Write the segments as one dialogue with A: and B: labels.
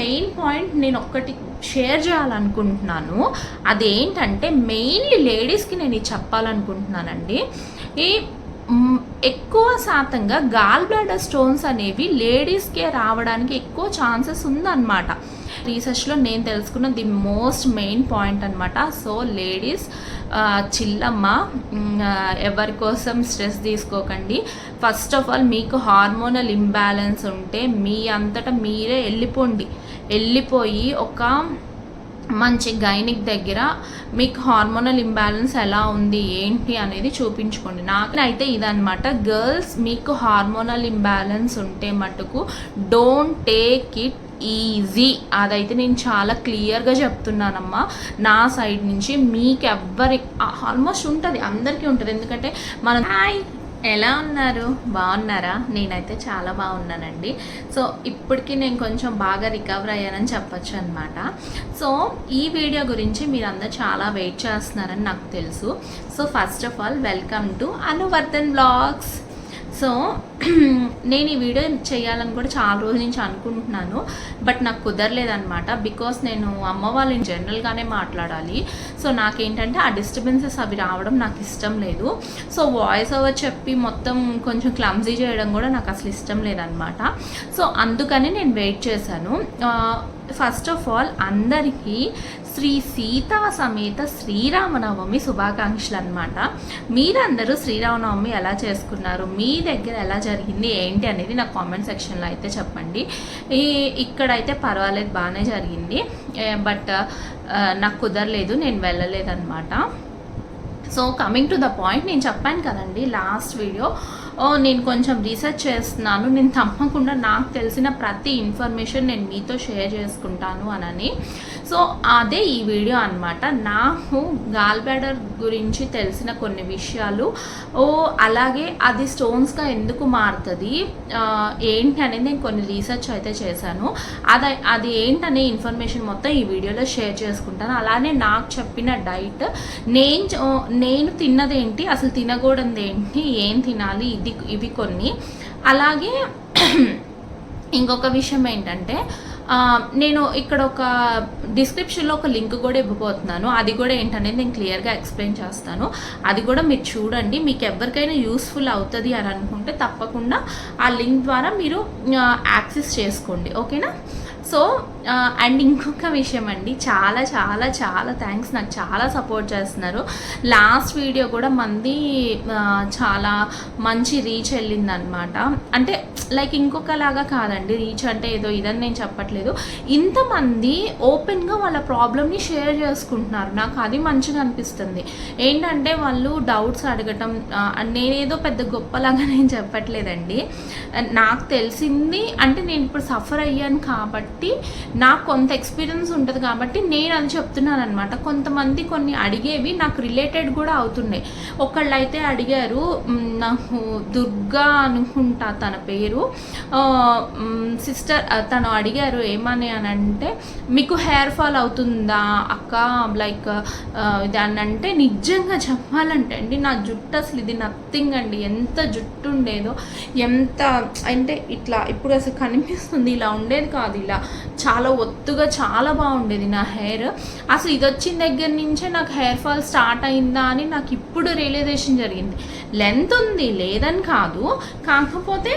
A: Main point నేను ఒక్కటి share చేయాలనుకుంటున్నాను. అదేంటంటే మెయిన్లీ లేడీస్కి నేను ఇది చెప్పాలనుకుంటున్నానండి. ఈ ఎక్కువ శాతంగా గాల్ బ్లాడర్ స్టోన్స్ అనేవి లేడీస్కే రావడానికి ఎక్కువ ఛాన్సెస్ ఉందన్నమాట. రీసెర్చ్లో నేను తెలుసుకున్న ది మోస్ట్ మెయిన్ పాయింట్ అనమాట. సో లేడీస్ చిల్లమ్మ, ఎవరి కోసం స్ట్రెస్ తీసుకోకండి. ఫస్ట్ ఆఫ్ ఆల్ మీకు హార్మోనల్ ఇంబ్యాలెన్స్ ఉంటే మీ అంతటా మీరే వెళ్ళిపోయి ఒక మంచి గైనిక్ దగ్గర మీకు హార్మోనల్ ఇంబ్యాలెన్స్ ఎలా ఉంది ఏంటి అనేది చూపించుకోండి. నాకైతే ఇదనమాట, గర్ల్స్ మీకు హార్మోనల్ ఇంబ్యాలెన్స్ ఉంటే మటుకు డోంట్ టేక్ ఇట్ ఈజీ. అదైతే నేను చాలా క్లియర్గా చెప్తున్నానమ్మా నా సైడ్ నుంచి. మీకు ఎవ్వరి ఆల్మోస్ట్ ఉంటుంది, అందరికీ ఉంటుంది. ఎందుకంటే మనం ఎలా ఉన్నారు, బాగున్నారా? నేనైతే చాలా బాగున్నానండి. సో ఇప్పటికీ నేను కొంచెం బాగా రికవర్ అయ్యానని చెప్పచ్చు అనమాట. సో ఈ వీడియో గురించి మీరు అందరూ చాలా వెయిట్ చేస్తున్నారని నాకు తెలుసు. So first of all welcome to Anuvardhan blogs. So నేను ఈ వీడియో చేయాలని కూడా చాలా రోజుల నుంచి అనుకుంటున్నాను, బట్ నాకు కుదరలేదనమాట. బికాస్ నేను అమ్మ వాళ్ళని జనరల్గానే మాట్లాడాలి. సో నాకేంటంటే ఆ డిస్టర్బెన్సెస్ అవి రావడం నాకు ఇష్టం లేదు. సో వాయిస్ ఓవర్ చెప్పి మొత్తం కొంచెం క్లమ్జీ చేయడం కూడా నాకు అసలు ఇష్టం లేదనమాట. సో అందుకని నేను వెయిట్ చేశాను. ఫస్ట్ ఆఫ్ ఆల్ అందరికీ శ్రీ సీతా సమేత శ్రీరామనవమి శుభాకాంక్షలు అనమాట. మీరందరూ శ్రీరామనవమి ఎలా చేసుకున్నారు, మీ దగ్గర ఎలా జరిగింది ఏంటి అనేది నాకు కామెంట్ సెక్షన్లో అయితే చెప్పండి. ఇక్కడైతే పర్వాలేదు, బాగానే జరిగింది. బట్ నాకు కుదరలేదు, నేను వెళ్ళలేదన్నమాట. So coming to the point, నేను చెప్పాను కదండి లాస్ట్ వీడియో, నేను కొంచెం రీసెర్చ్ చేస్తున్నాను, నేను తప్పకుండా నాకు తెలిసిన ప్రతి ఇన్ఫర్మేషన్ నేను మీతో షేర్ చేసుకుంటాను అని. సో అదే ఈ వీడియో అనమాట. నాకు గాల్ బ్లాడర్ గురించి తెలిసిన కొన్ని విషయాలు, అలాగే అది స్టోన్స్గా ఎందుకు మారుతుంది ఏంటి అనేది నేను కొన్ని రీసెర్చ్ అయితే చేశాను. అది ఏంటనే ఇన్ఫర్మేషన్ మొత్తం ఈ వీడియోలో షేర్ చేసుకుంటాను. అలానే నాకు చెప్పిన డైట్, నేను తిన్నదేంటి, అసలు తినకూడదు ఏంటి, ఏం తినాలి, ఇవి కొన్ని. అలాగే ఇంకొక విషయం ఏంటంటే, నేను ఇక్కడ ఒక డిస్క్రిప్షన్లో ఒక లింక్ కూడా ఇవ్వబోతున్నాను. అది కూడా ఏంటనేది నేను క్లియర్గా ఎక్స్ప్లెయిన్ చేస్తాను. అది కూడా మీరు చూడండి. మీకు ఎవరికైనా యూస్ఫుల్ అవుతుంది అని అనుకుంటే తప్పకుండా ఆ లింక్ ద్వారా మీరు యాక్సెస్ చేసుకోండి, ఓకేనా? సో అండ్ ఇంకొక విషయం అండి, చాలా చాలా చాలా థ్యాంక్స్, నాకు చాలా సపోర్ట్ చేస్తున్నారు. లాస్ట్ వీడియో కూడా మంది చాలా మంచి రీచ్ వెళ్ళిందనమాట. అంటే లైక్ ఇంకొకలాగా కాదండి, రీచ్ అంటే ఏదో ఇదని నేను చెప్పట్లేదు. ఇంతమంది ఓపెన్గా వాళ్ళ ప్రాబ్లమ్ని షేర్ చేసుకుంటున్నారు, నాకు అది మంచిగా అనిపిస్తుంది. ఏంటంటే వాళ్ళు డౌట్స్ అడగటం, నేనేదో పెద్ద గొప్పలాగా నేను చెప్పట్లేదండి. నాకు తెలిసింది అంటే నేను ఇప్పుడు సఫర్ అయ్యాను కాబట్టి నాకు కొంత ఎక్స్పీరియన్స్ ఉంటుంది కాబట్టి నేను అది చెప్తున్నాను అనమాట. కొంతమంది కొన్ని అడిగేవి నాకు రిలేటెడ్ కూడా అవుతున్నాయి. ఒకళ్ళు అయితే అడిగారు, నాకు దుర్గా అనుకుంటా తన పేరు, సిస్టర్, తను అడిగారు ఏమని అని అంటే, మీకు హెయిర్ ఫాల్ అవుతుందా అక్క, లైక్ దాన్ని అంటే నిజంగా చెప్పాలంటే అండి నా జుట్టు అసలు ఇది నథింగ్ అండి. ఎంత జుట్టు ఉండేదో, ఎంత అంటే ఇట్లా ఇప్పుడు అసలు కనిపిస్తుంది, ఇలా ఉండేది కాదు. ఇలా చాలా ఒత్తుగా చాలా బాగుండేది నా హెయిర్. అసలు ఇది వచ్చిన దగ్గర నుంచే నాకు హెయిర్ ఫాల్ స్టార్ట్ అయిందా అని నాకు ఇప్పుడు రియలైజేషన్ జరిగింది. లెంత్ ఉంది లేదని కాదు, కాకపోతే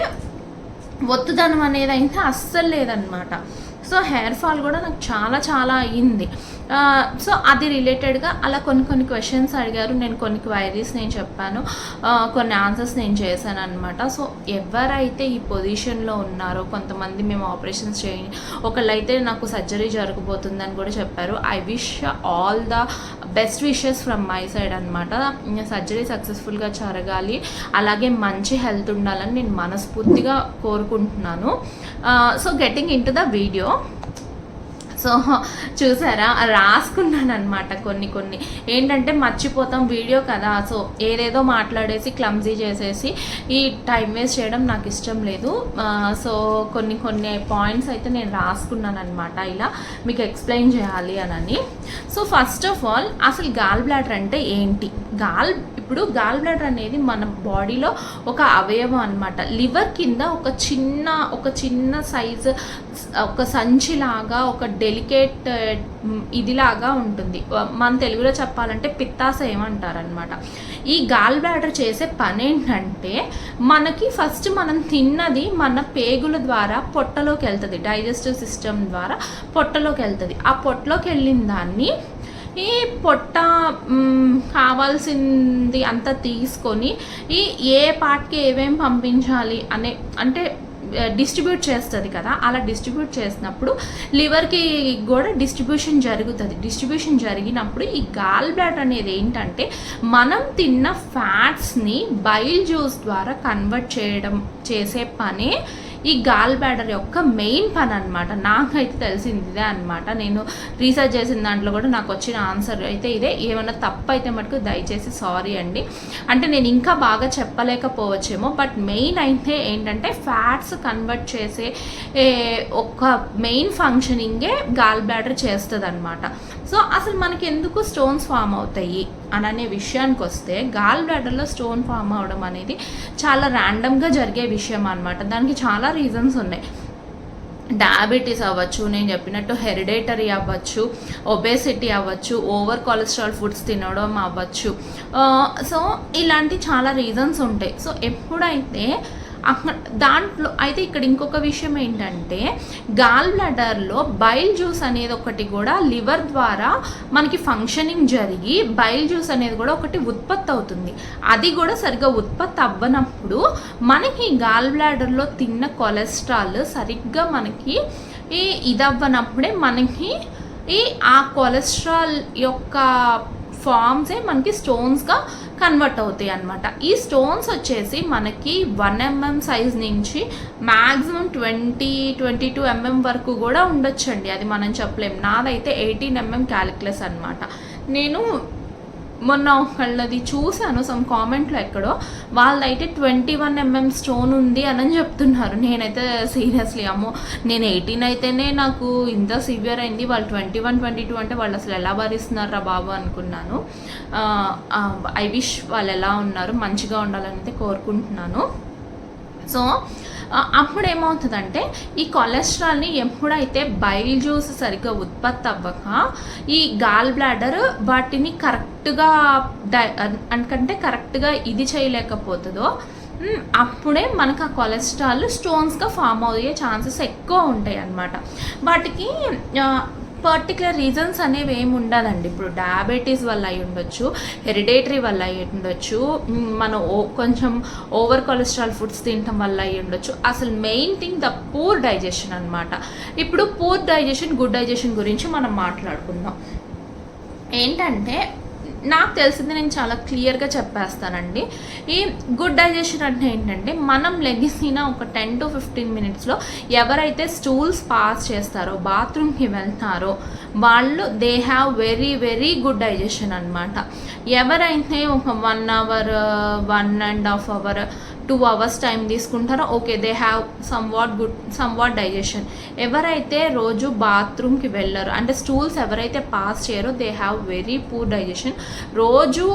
A: ఒత్తుదనం అనేది అయితే అస్సలు లేదనమాట. సో హెయిర్ ఫాల్ కూడా నాకు చాలా చాలా అయ్యింది. సో అది రిలేటెడ్గా అలా కొన్ని క్వశ్చన్స్ అడిగారు. నేను కొన్ని క్వైరీస్ నేను చెప్పాను, కొన్ని ఆన్సర్స్ నేను చేశాను అనమాట. సో ఎవరైతే ఈ పొజిషన్లో ఉన్నారో, కొంతమంది మేము ఆపరేషన్స్ చేయండి, ఒకళ్ళైతే నాకు సర్జరీ జరగబోతుందని కూడా చెప్పారు. I wish all the best wishes from my side అనమాట. సర్జరీ సక్సెస్ఫుల్గా జరగాలి, అలాగే మంచి హెల్త్ ఉండాలని నేను మనస్ఫూర్తిగా కోరుకుంటున్నాను. So getting in to the video. So చూసారా, రాసుకున్నాను అనమాట. కొన్ని ఏంటంటే మర్చిపోతాం, వీడియో కదా, సో ఏదేదో మాట్లాడేసి క్లమ్జీ చేసేసి ఈ టైం వేస్ట్ చేయడం నాకు ఇష్టం లేదు. సో కొన్ని పాయింట్స్ అయితే నేను రాసుకున్నాను అనమాట, ఇలా మీకు ఎక్స్ప్లెయిన్ చేయాలి అని. సో ఫస్ట్ ఆఫ్ ఆల్ అసలు గాల్ బ్లాడర్ అంటే ఏంటి? ఇప్పుడు గాల్ బ్లాడర్ అనేది మన బాడీలో ఒక అవయవం అనమాట. లివర్ కింద ఒక చిన్న సైజు, ఒక సంచిలాగా, ఒక డెలికేట్ ఇదిలాగా ఉంటుంది. మన తెలుగులో చెప్పాలంటే పిత్తాశయం అంటారనమాట. ఈ గాల్ బ్లాడర్ చేసే పని ఏంటంటే, మనకి ఫస్ట్ మనం తిన్నది మన పేగుల ద్వారా పొట్టలోకి వెళ్తుంది, డైజెస్టివ్ సిస్టమ్ ద్వారా పొట్టలోకి వెళ్తుంది. ఆ పొట్టలోకి వెళ్ళిన దాన్ని ఈ పొట్ట కావాల్సింది అంతా తీసుకొని ఏ పార్ట్కి ఏమేమి పంపించాలి అంటే డిస్ట్రిబ్యూట్ చేస్తుంది కదా. అలా డిస్ట్రిబ్యూట్ చేసినప్పుడు లివర్కి కూడా డిస్ట్రిబ్యూషన్ జరుగుతుంది. డిస్ట్రిబ్యూషన్ జరిగినప్పుడు ఈ గాల్ బ్లాడర్ అనేది ఏంటంటే, మనం తిన్న ఫ్యాట్స్ని బైల్ జ్యూస్ ద్వారా కన్వర్ట్ చేసే పనే ఈ గాల్ బ్లాడర్ యొక్క మెయిన్ పని అనమాట. నాకైతే తెలిసింది ఇదే అనమాట. నేను రీసెర్చ్ చేసిన దాంట్లో కూడా నాకు వచ్చిన ఆన్సర్ అయితే ఇదే. ఏమైనా తప్పు అయితే మటుకు దయచేసి సారీ అండి. అంటే నేను ఇంకా బాగా చెప్పలేకపోవచ్చేమో, బట్ మెయిన్ అయితే ఏంటంటే ఫ్యాట్స్ కన్వర్ట్ చేసే ఒక మెయిన్ ఫంక్షనింగే గాల్ బ్లాడర్ చేస్తుంది అనమాట. సో అసలు మనకి ఎందుకు స్టోన్స్ ఫామ్ అవుతాయి అనే విషయానికి వస్తే, గాల్ బ్లాడర్లో స్టోన్ ఫామ్ అవడం అనేది చాలా ర్యాండమ్గా జరిగే విషయం అనమాట. దానికి చాలా రీజన్స్ ఉన్నాయి. డయాబెటీస్ అవ్వచ్చు, నేను చెప్పినట్టు హెరిడేటరీ అవ్వచ్చు, ఒబేసిటీ అవ్వచ్చు, ఓవర్ కొలెస్ట్రాల్ ఫుడ్స్ తినడం అవ్వచ్చు. సో ఇలాంటి చాలా రీజన్స్ ఉంటాయి. సో ఎప్పుడైతే దాంట్లో అయితే ఇక్కడ ఇంకొక విషయం ఏంటంటే, గాల్ బ్లాడర్లో బైల్ జ్యూస్ అనేది ఒకటి కూడా లివర్ ద్వారా మనకి ఫంక్షనింగ్ జరిగి బైల్ జ్యూస్ అనేది కూడా ఒకటి ఉత్పత్తి అవుతుంది. అది కూడా సరిగ్గా ఉత్పత్తి అవ్వనప్పుడు మనకి గాల్ బ్లాడర్లో తిన్న కొలెస్ట్రాల్ సరిగ్గా మనకి ఇదవ్వనప్పుడే మనకి ఆ కొలెస్ట్రాల్ యొక్క ఫామ్సే మనకి స్టోన్స్గా కన్వర్ట్ అవుతాయి అన్నమాట. ఈ స్టోన్స్ వచ్చేసి మనకి 1 mm సైజ్ నుంచి మ్యాక్సిమం 22 mm వరకు కూడా ఉండొచ్చండి. అది మనం చెప్పలేం. నాదైతే 18 mm క్యాలిక్యులస్ అనమాట. నేను మొన్న ఒకళ్ళది చూశాను, సమ్ కామెంట్లో ఎక్కడో, వాళ్ళైతే 21 mm స్టోన్ ఉంది అని చెప్తున్నారు. నేనైతే సీరియస్లీ అమ్మో, నేను 18 అయితేనే నాకు ఇంత సివియర్ అయింది, వాళ్ళు 21, 22 అంటే వాళ్ళు అసలు ఎలా భరిస్తున్నారా బాబు అనుకున్నాను. ఐ విష్ వాళ్ళు ఎలా ఉన్నారు, మంచిగా ఉండాలని అయితే కోరుకుంటున్నాను. సో అప్పుడు ఏమవుతుందంటే, ఈ కొలెస్ట్రాల్ని ఎప్పుడైతే బైల్ జ్యూస్ సరిగ్గా ఉత్పత్తి అవ్వక ఈ గాల్ బ్లాడర్ వాటిని కరెక్ట్గా ఇది చేయలేకపోతుందో, అప్పుడే మనకు ఆ కొలెస్ట్రాల్ స్టోన్స్గా ఫామ్ అయ్యే ఛాన్సెస్ ఎక్కువ ఉంటాయి అన్నమాట. వాటికి పర్టికులర్ రీజన్స్ అనేవి ఏమి ఉండదండి. ఇప్పుడు డయాబెటీస్ వల్ల అయి ఉండొచ్చు, హెరిడేటరీ వల్ల అయి ఉండొచ్చు, మనం కొంచెం ఓవర్ కొలెస్ట్రాల్ ఫుడ్స్ తినటం వల్ల అయి ఉండొచ్చు. అసలు main thing the poor digestion అనమాట. ఇప్పుడు పూర్ డైజెషన్, గుడ్ డైజెషన్ గురించి మనం మాట్లాడుకుందాం. ఏంటంటే, నాకు తెలిసింది నేను చాలా క్లియర్గా చెప్పేస్తానండి. ఈ గుడ్ డైజెషన్ అంటే ఏంటంటే, మనం లెగిసిన ఒక 10 to 15 minutesలో ఎవరైతే స్టూల్స్ పాస్ చేస్తారో, బాత్రూమ్కి వెళ్తారో, వాళ్ళు they have very very good digestion అనమాట. ఎవరైతే ఒక 1 hour, 1.5 hour, 2 hours టైం తీసుకుంటారో, okay, they have somewhat digestion. ఎవరైతే రోజు బాత్రూమ్కి వెళ్ళరు, అంటే స్టూల్స్ ఎవరైతే పాస్ చేయరో, they have very poor digestion. రోజు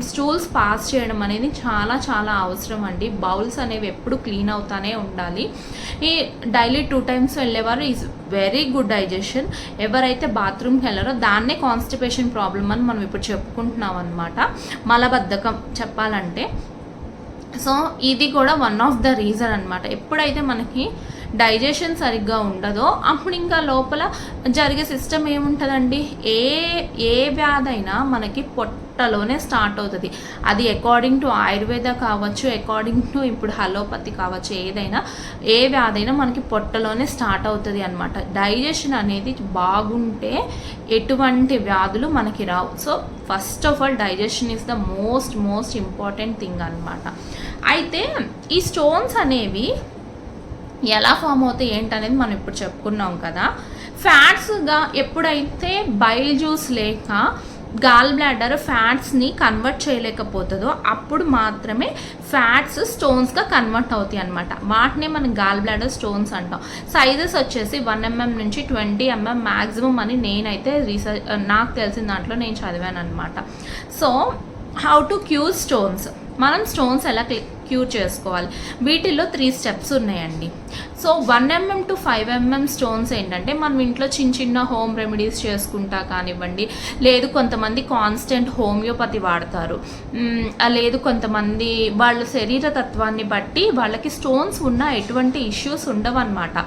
A: స్టూల్స్ పాస్ చేయడం అనేది చాలా చాలా అవసరం అండి. బౌల్స్ అనేవి ఎప్పుడు క్లీన్ అవుతానే ఉండాలి. ఈ డైలీ 2 times వెళ్ళేవారు ఈజ్ వెరీ గుడ్ డైజెషన్. ఎవరైతే బాత్రూమ్కి వెళ్ళారో దాన్నే కాన్స్టిపేషన్ ప్రాబ్లమ్ అని మనం ఇప్పుడు చెప్పుకుంటున్నాం అనమాట, మలబద్ధకం చెప్పాలంటే. సో ఇది కూడా వన్ ఆఫ్ ద రీజన్ అనమాట. ఎప్పుడైతే మనకి డైజెషన్ సరిగ్గా ఉండదో, అప్పుడు ఇంకా లోపల జరిగే సిస్టమ్ ఏముంటుందండి, ఏ వ్యాధైనా మనకి పొట్టలోనే స్టార్ట్ అవుతుంది. అది అకార్డింగ్ టు ఆయుర్వేద కావచ్చు, అకార్డింగ్ టు ఇప్పుడు హలోపతి కావచ్చు, ఏదైనా ఏ వ్యాధైనా మనకి పొట్టలోనే స్టార్ట్ అవుతుంది అనమాట. డైజెషన్ అనేది బాగుంటే ఎటువంటి వ్యాధులు మనకి రావు. So first of all digestion is the most important thing అనమాట. అయితే ఈ స్టోన్స్ అనేవి ఎలా ఫామ్ అవుతాయి ఏంటనేది మనం ఇప్పుడు చెప్పుకున్నాం కదా. ఫ్యాట్స్గా ఎప్పుడైతే బైల్ జ్యూస్ లేక గాల్ బ్లాడర్ ఫ్యాట్స్ని కన్వర్ట్ చేయలేకపోతుందో అప్పుడు మాత్రమే ఫ్యాట్స్ స్టోన్స్గా కన్వర్ట్ అవుతాయి అనమాట. వాటినే మనం గాల్ బ్లాడర్ స్టోన్స్ అంటాం. సైజెస్ వచ్చేసి 1 mm నుంచి 20 mm మ్యాక్సిమం అని నేనైతే రీసెర్చ్ నాకు తెలిసిన దాంట్లో నేను చదివాను అనమాట. So how to cure stones, మనం స్టోన్స్ ఎలా క్యూర్ చేసుకోవాలి, వీటిల్లో 3 స్టెప్స్ ఉన్నాయండి. So 1 mm to 5 mm stones ఏంటంటే మనం ఇంట్లో చిన్న చిన్న హోమ్ రెమెడీస్ చేసుకుంటా కానివ్వండి, లేదు కొంతమంది కాన్స్టెంట్ హోమియోపతి వాడతారు, లేదు కొంతమంది వాళ్ళ శరీర తత్వాన్ని బట్టి వాళ్ళకి స్టోన్స్ ఉన్న ఎటువంటి ఇష్యూస్ ఉండవన్నమాట.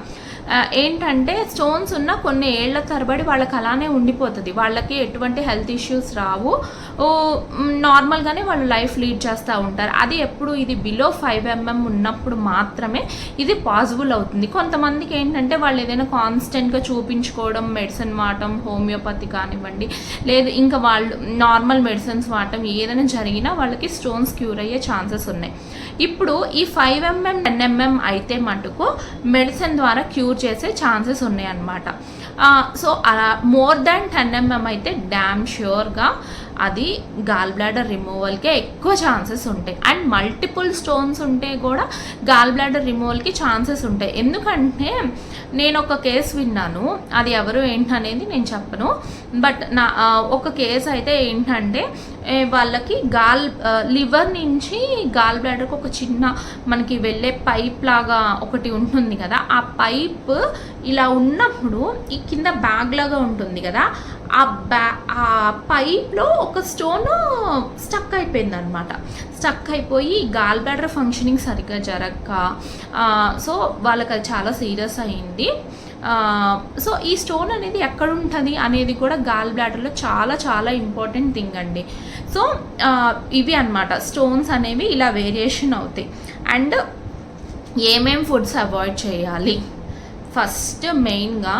A: ఏంటంటే స్టోన్స్ ఉన్న కొన్ని ఏళ్ల తరబడి వాళ్ళకి అలానే ఉండిపోతుంది, వాళ్ళకి ఎటువంటి హెల్త్ ఇష్యూస్ రావు, నార్మల్గానే వాళ్ళు లైఫ్ లీడ్ చేస్తూ ఉంటారు. అది ఎప్పుడు ఇది బిలో 5 mm ఉన్నప్పుడు మాత్రమే ఇది పాసిబుల్ అవుతుంది. కొంతమందికి ఏంటంటే వాళ్ళు ఏదైనా కాన్స్టెంట్గా చూపించుకోవడం, మెడిసిన్ వాడటం, హోమియోపతి కానివ్వండి, లేదు ఇంకా వాళ్ళు నార్మల్ మెడిసిన్స్ వాడటం, ఏదైనా జరిగినా వాళ్ళకి స్టోన్స్ క్యూర్ అయ్యే ఛాన్సెస్ ఉన్నాయి. ఇప్పుడు ఈ 5 mm 10 mm అయితే మటుకు మెడిసిన్ ద్వారా క్యూర్ చేసే ఛాన్సెస్ ఉన్నాయన్నమాట. సో అలా మోర్ దాన్ 10 mm అయితే డ్యామ్ ష్యూర్గా అది గాల్ బ్లాడర్ రిమూవల్కే ఎక్కువ ఛాన్సెస్ ఉంటాయి. అండ్ మల్టిపుల్ స్టోన్స్ ఉంటే కూడా గాల్ బ్లాడర్ రిమూవల్కి ఛాన్సెస్ ఉంటాయి. ఎందుకంటే నేను ఒక కేసు విన్నాను, అది ఎవరు ఏంటనేది నేను చెప్పను, బట్ ఒక కేసు అయితే ఏంటంటే వాళ్ళకి లివర్ నుంచి గాల్ బ్లాడర్కి ఒక చిన్న మనకి వెళ్ళే పైప్ లాగా ఒకటి ఉంటుంది కదా, ఆ పైప్ ఇలా ఉన్నప్పుడు ఈ కింద బ్యాగ్ లాగా ఉంటుంది కదా, ఆ పైప్లో ఒక స్టోన్ స్టక్ అయిపోయింది అనమాట. స్టక్ అయిపోయి గాల్ బ్లాడర్ ఫంక్షనింగ్ సరిగ్గా జరగక సో వాళ్ళకి అది చాలా సీరియస్ అయ్యింది. సో ఈ స్టోన్ అనేది ఎక్కడ ఉంటుంది అనేది కూడా గాల్ బ్లాడర్లో చాలా చాలా ఇంపార్టెంట్ థింగ్ అండి. సో ఇవి అన్నమాట స్టోన్స్ అనేవి ఇలా వేరియేషన్ అవుతాయి. అండ్ ఏమేం ఫుడ్స్ అవాయిడ్ చేయాలి, ఫస్ట్ మెయిన్గా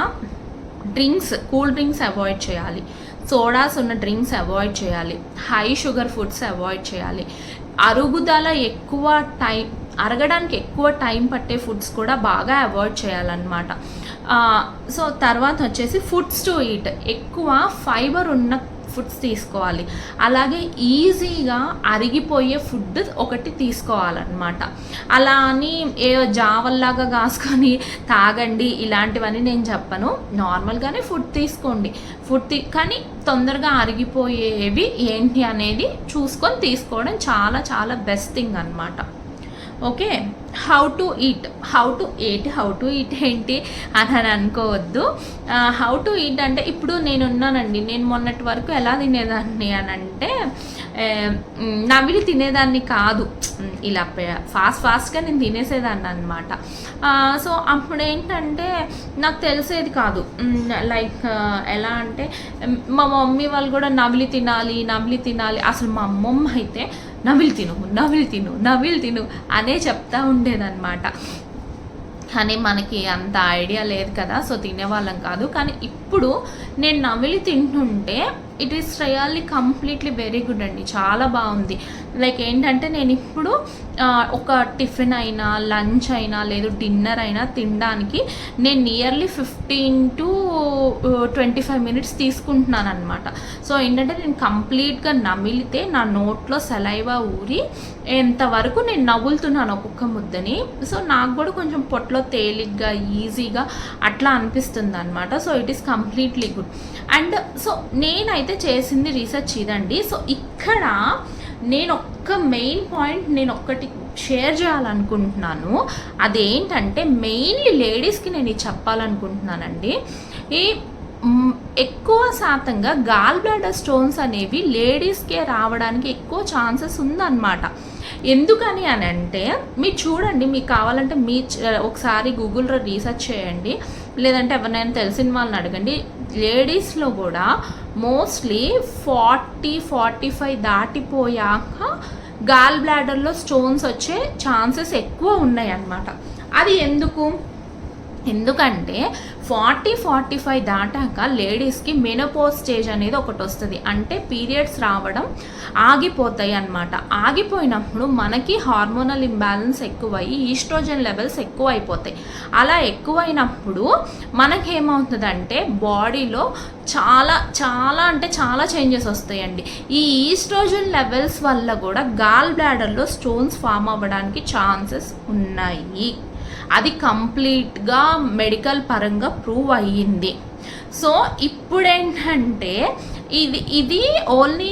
A: కూల్ డ్రింక్స్ అవాయిడ్ చేయాలి, సోడాస్ ఉన్న డ్రింక్స్ అవాయిడ్ చేయాలి, హై షుగర్ ఫుడ్స్ అవాయిడ్ చేయాలి, అరగడానికి ఎక్కువ టైం పట్టే ఫుడ్స్ కూడా బాగా అవాయిడ్ చేయాలన్నమాట. సో తర్వాత వచ్చేసి ఫుడ్స్ టు ఈట్, ఎక్కువ ఫైబర్ ఉన్న ఫుడ్స్ తీసుకోవాలి, అలాగే ఈజీగా అరిగిపోయే ఫుడ్ ఒకటి తీసుకోవాలన్నమాట. అలా అని ఏ జావల్లాగా కాసుకొని తాగండి ఇలాంటివన్నీ నేను చెప్పను, నార్మల్గానే ఫుడ్ తీసుకోండి. కానీ తొందరగా అరిగిపోయేవి ఏంటి అనేది చూసుకొని తీసుకోవడం చాలా చాలా బెస్ట్ థింగ్ అన్నమాట. ఓకే, హౌ టు ఈట్ ఏంటి అని అనుకోవద్దు. హౌ టు ఈట్ అంటే ఇప్పుడు నేనున్నానండి, నేను మొన్నటి వరకు ఎలా తినేదాన్ని అని అంటే నమిలి తినేదాన్ని కాదు, ఇలా ఫాస్ట్గా నేను తినేసేదాన్ని అనమాట. సో అప్పుడు ఏంటంటే నాకు తెలిసేది కాదు, లైక్ ఎలా అంటే మా మమ్మీ వాళ్ళు కూడా నమిలి తినాలి, అసలు మా అమ్మమ్మ అయితే నవిలి తిను అనే చెప్తా ఉండేదన్నమాట. కానీ మనకి అంత ఐడియా లేదు కదా, సో తినేవాళ్ళం కాదు. కానీ ఇప్పుడు నేను నమిలి తింటుంటే it is really completely very good అండి, చాలా బాగుంది. లైక్ ఏంటంటే నేను ఇప్పుడు ఒక టిఫిన్ అయినా, లంచ్ అయినా, లేదు డిన్నర్ అయినా తినడానికి నేను నియర్లీ 15 to 25 minutes తీసుకుంటున్నాను అనమాట. సో ఏంటంటే నేను కంప్లీట్గా నమిలితే నా నోట్లో సలైవా ఊరి ఎంతవరకు నేను నవ్వులుతున్నాను ఒక్కొక్క ముద్దని. సో నాకు కూడా కొంచెం పొట్లో తేలిగ్గా ఈజీగా అట్లా అనిపిస్తుంది అనమాట. So it is completely good. And so నేనైతే చేసింది రీసెర్చ్ ఇదండి. సో ఇక్కడ నేను మెయిన్ పాయింట్ నేను ఒక్కటి షేర్ చేయాలనుకుంటున్నాను, అదేంటంటే మెయిన్లీ లేడీస్కి నేను ఇది చెప్పాలనుకుంటున్నానండి. ఈ ఎక్కువ శాతంగా గాల్ బ్లాడర్ స్టోన్స్ అనేవి లేడీస్కే రావడానికి ఎక్కువ ఛాన్సెస్ ఉందన్నమాట. ఎందుకని అని అంటే మీరు చూడండి, మీకు కావాలంటే ఒకసారి గూగుల్లో రీసెర్చ్ చేయండి, లేదంటే ఎవరినైనా తెలిసిన వాళ్ళని అడగండి. లేడీస్లో కూడా మోస్ట్లీ 40-45 దాటిపోయాక గాల్ బ్లాడర్లో స్టోన్స్ వచ్చే ఛాన్సెస్ ఎక్కువ ఉన్నాయి అన్నమాట. అది ఎందుకు ఎందుకంటే 40-45 దాటాక లేడీస్కి మెనోపోజ్ స్టేజ్ అనేది ఒకటి వస్తుంది. అంటే పీరియడ్స్ రావడం ఆగిపోతాయి అన్నమాట. ఆగిపోయినప్పుడు మనకి హార్మోనల్ ఇంబ్యాలెన్స్ ఎక్కువయ్యి ఈస్ట్రోజన్ లెవెల్స్ ఎక్కువ అయిపోతాయి. అలా ఎక్కువైనప్పుడు మనకేమవుతుందంటే బాడీలో చాలా చాలా అంటే చాలా చేంజెస్ వస్తాయండి. ఈ ఈస్ట్రోజన్ లెవెల్స్ వల్ల కూడా గాల్ బ్లాడర్లో స్టోన్స్ ఫామ్ అవ్వడానికి ఛాన్సెస్ ఉన్నాయి. అది కంప్లీట్గా మెడికల్ పరంగా ప్రూవ్ అయ్యింది. సో ఇప్పుడేంటంటే ఇది ఓన్లీ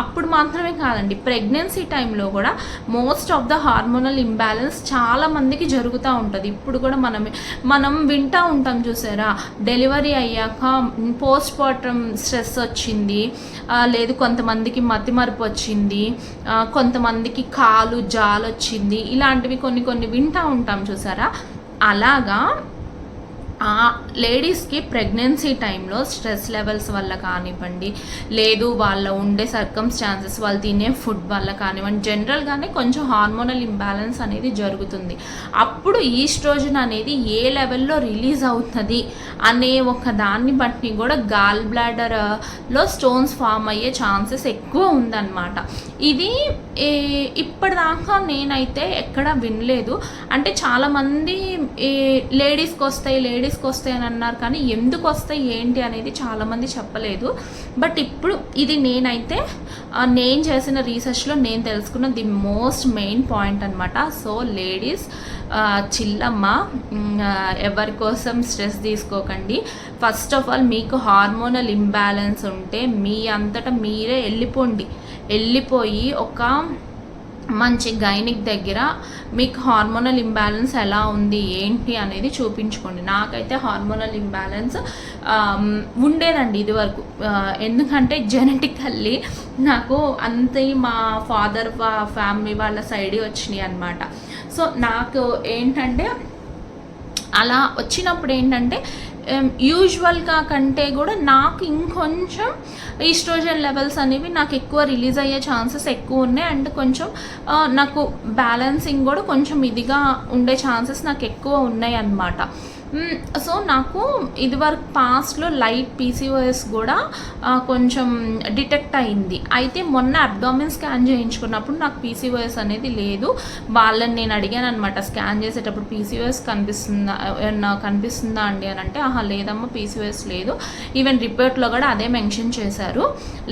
A: అప్పుడు మాత్రమే కాదండి, ప్రెగ్నెన్సీ టైంలో కూడా most of the hormonal imbalance చాలా మందికి జరుగుతూ ఉంటుంది. ఇప్పుడు కూడా మనం వింటూ ఉంటాం చూసారా, డెలివరీ అయ్యాక పోస్ట్ పార్టమ్ స్ట్రెస్ వచ్చింది, లేదు కొంతమందికి మతిమరుపు వచ్చింది, కొంతమందికి కాలు జాలు వచ్చింది, ఇలాంటివి కొన్ని వింటూ ఉంటాం చూసారా. అలాగా లేడీస్కి ప్రెగ్నెన్సీ టైంలో స్ట్రెస్ లెవెల్స్ వల్ల కానివ్వండి, లేదు వాళ్ళ ఉండే సర్కమ్స్టాన్సెస్, వాళ్ళు తినే ఫుడ్ వల్ల కానివ్వండి, జనరల్గానే కొంచెం హార్మోనల్ ఇంబ్యాలెన్స్ అనేది జరుగుతుంది. అప్పుడు ఈస్ట్రోజన్ అనేది ఏ లెవెల్లో రిలీజ్ అవుతుంది అనే ఒక దాన్ని బట్టి కూడా గాల్ బ్లాడర్లో స్టోన్స్ ఫామ్ అయ్యే ఛాన్సెస్ ఎక్కువ ఉందన్నమాట. ఇది ఇప్పటిదాకా నేనైతే ఎక్కడ వినలేదు. అంటే చాలామంది లేడీస్కి వస్తాయి అని అన్నారు, కానీ ఎందుకు వస్తాయి ఏంటి అనేది చాలామంది చెప్పలేదు. బట్ ఇప్పుడు ఇది నేను చేసిన రీసెర్చ్లో నేను తెలుసుకున్న ది మోస్ట్ మెయిన్ పాయింట్ అనమాట. సో లేడీస్ చిల్లమ్మ, ఎవరి కోసం స్ట్రెస్ తీసుకోకండి. ఫస్ట్ ఆఫ్ ఆల్ మీకు హార్మోనల్ ఇంబ్యాలెన్స్ ఉంటే మీ అంతటా మీరే వెళ్ళిపోయి ఒక మంచి గైనిక్ దగ్గర మీకు హార్మోనల్ ఇంబ్యాలెన్స్ ఎలా ఉంది ఏంటి అనేది చూపించుకోండి. నాకైతే హార్మోనల్ ఇంబ్యాలెన్స్ ఉండేదండి ఇదివరకు, ఎందుకంటే జెనెటికల్లీ నాకు అంతే మా ఫాదర్ ఫ్యామిలీ వాళ్ళ సైడ్ వచ్చినాయి అన్నమాట. సో నాకు ఏంటంటే అలా వచ్చినప్పుడు ఏంటంటే యూజువల్గా కంటే కూడా నాకు ఇంకొంచెం ఈస్ట్రోజన్ లెవెల్స్ అనేవి నాకు ఎక్కువ రిలీజ్ అయ్యే ఛాన్సెస్ ఎక్కువ ఉన్నాయి. అండ్ కొంచెం నాకు బ్యాలెన్సింగ్ కూడా కొంచెం ఇదిగా ఉండే ఛాన్సెస్ నాకు ఎక్కువ ఉన్నాయి అన్నమాట. సో నాకు ఇదివరకు పాస్ట్లో లైట్ పీసీఓఎస్ కూడా కొంచెం డిటెక్ట్ అయింది. అయితే మొన్న అబ్డామిన్ స్కాన్ చేయించుకున్నప్పుడు నాకు పీసీఓఎస్ అనేది లేదు. వాళ్ళని నేను అడిగాను అనమాట, స్కాన్ చేసేటప్పుడు పీసీఓఎస్ కనిపిస్తుందా అండి అని అంటే, ఆహా లేదమ్మా పీసీఓఎస్ లేదు, ఈవెన్ రిపోర్ట్లో కూడా అదే మెన్షన్ చేశారు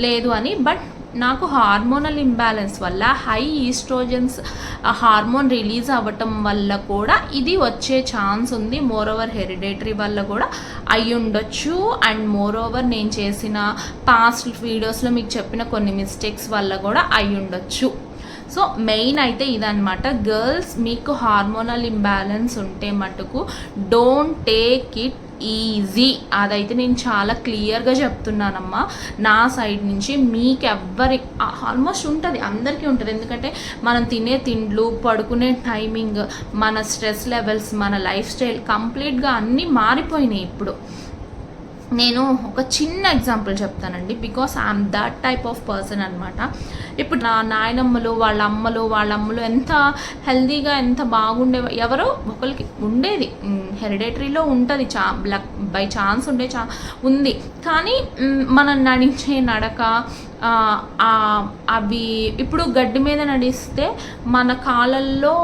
A: లేదు అని. బట్ నాకు హార్మోనల్ ఇంబ్యాలెన్స్ వల్ల హై ఈస్ట్రోజన్స్ హార్మోన్ రిలీజ్ అవ్వటం వల్ల కూడా ఇది వచ్చే ఛాన్స్ ఉంది. మోర్ ఓవర్ హెరిడేటరీ వల్ల కూడా అయి ఉండొచ్చు. అండ్ మోర్ ఓవర్ నేను చేసిన పాస్ట్ వీడియోస్లో మీకు చెప్పిన కొన్ని మిస్టేక్స్ వల్ల కూడా అయి ఉండొచ్చు. సో మెయిన్ అయితే ఇదనమాట. గర్ల్స్, మీకు హార్మోనల్ ఇంబ్యాలెన్స్ ఉంటే మటుకు డోంట్ టేక్ ఇట్ ఈజీ. అదైతే నేను చాలా క్లియర్గా చెప్తున్నానమ్మా నా సైడ్ నుంచి. మీకు ఎవ్వరి ఆల్మోస్ట్ ఉంటుంది, అందరికీ ఉంటుంది. ఎందుకంటే మనం తినే తిండ్లు, పడుకునే టైమింగ్, మన స్ట్రెస్ లెవెల్స్, మన లైఫ్ స్టైల్ కంప్లీట్గా అన్నీ మారిపోయినాయి ఇప్పుడు. నేను ఒక చిన్న ఎగ్జాంపుల్ చెప్తానండి, because I'm that type of person అనమాట. ఇప్పుడు నా నాయనమ్మలు వాళ్ళ అమ్మలు ఎంత హెల్తీగా ఎంత బాగుండే, ఎవరో ఒకరికి ఉండేది, హెరిడేటరీలో ఉంటుంది, బై ఛాన్స్ ఉంది. కానీ మనం నడిచే నడక అవి ఇప్పుడు గడ్డి మీద నడిస్తే మన కాళ్ళల్లో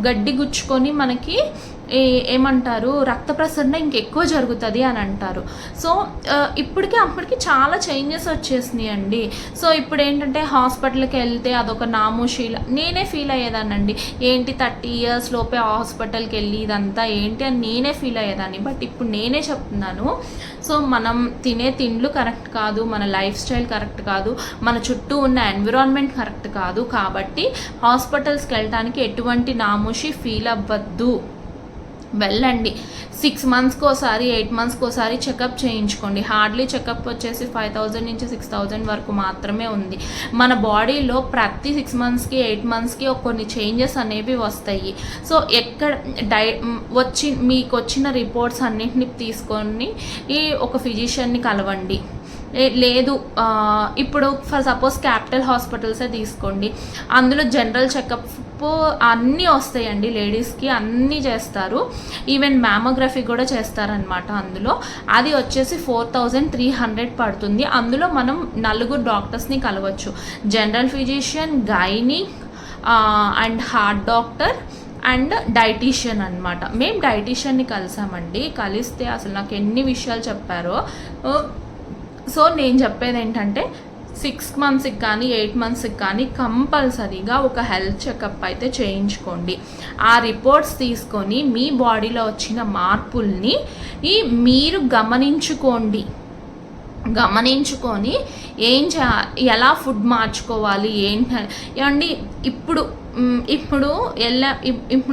A: గడ్డి గుచ్చుకొని మనకి ఏమంటారు రక్త ప్రసరణ ఇంకెక్కువ జరుగుతుంది అని అంటారు. సో ఇప్పటికీ అప్పటికి చాలా చేంజెస్ వచ్చేసినాయి అండి. సో ఇప్పుడు ఏంటంటే హాస్పిటల్కి వెళ్తే అదొక నామోషీల నేనే ఫీల్ అయ్యేదానండి. ఏంటి 30 years లోపే హాస్పిటల్కి వెళ్ళి ఇదంతా ఏంటి అని నేనే ఫీల్ అయ్యేదాన్ని. బట్ ఇప్పుడు నేనే చెప్తున్నాను, సో మనం తినే తిండ్లు కరెక్ట్ కాదు, మన లైఫ్ స్టైల్ కరెక్ట్ కాదు, మన చుట్టూ ఉన్న ఎన్విరాన్మెంట్ కరెక్ట్ కాదు. కాబట్టి హాస్పిటల్స్కి వెళ్ళడానికి ఎటువంటి నామోషి ఫీల్ అవ్వద్దు, వెళ్ళండి. 6 monthsకి ఒకసారి 8 monthsకి ఒకసారి చెకప్ చేయించుకోండి. హార్డ్లీ చెకప్ వచ్చేసి 5000 నుంచి 6000 వరకు మాత్రమే ఉంది. మన బాడీలో ప్రతి 6 monthsకి 8 monthsకి కొన్ని చేంజెస్ అనేవి వస్తాయి. సో ఎక్కడ మీకు వచ్చిన రిపోర్ట్స్ అన్నింటినీ తీసుకొని ఒక ఫిజిషియన్ని కలవండి. లేదు ఇప్పుడు ఫర్ సపోజ్ క్యాపిటల్ హాస్పిటల్సే తీసుకోండి, అందులో జనరల్ చెకప్ అన్నీ వస్తాయండి లేడీస్కి, అన్నీ చేస్తారు. ఈవెన్ మ్యామోగ్రఫీ కూడా చేస్తారనమాట అందులో. అది వచ్చేసి 4300 పడుతుంది. అందులో మనం 4 డాక్టర్స్ని కలవచ్చు, general physician, gynae and heart doctor and dietician అనమాట. మేము డైటీషియన్ని కలిసామండి. కలిస్తే అసలు నాకు ఎన్ని విషయాలు చెప్పారో. సో నేను చెప్పేది ఏంటంటే 6 మంత్స్కి కానీ 8 మంత్స్కి కానీ కంపల్సరీగా ఒక హెల్త్ చెకప్ అయితే చేయించుకోండి. ఆ రిపోర్ట్స్ తీసుకొని మీ బాడీలో వచ్చిన మార్పుల్ని మీరు గమనించుకొని ఎలా ఫుడ్ మార్చుకోవాలి ఏమండి. ఇప్పుడు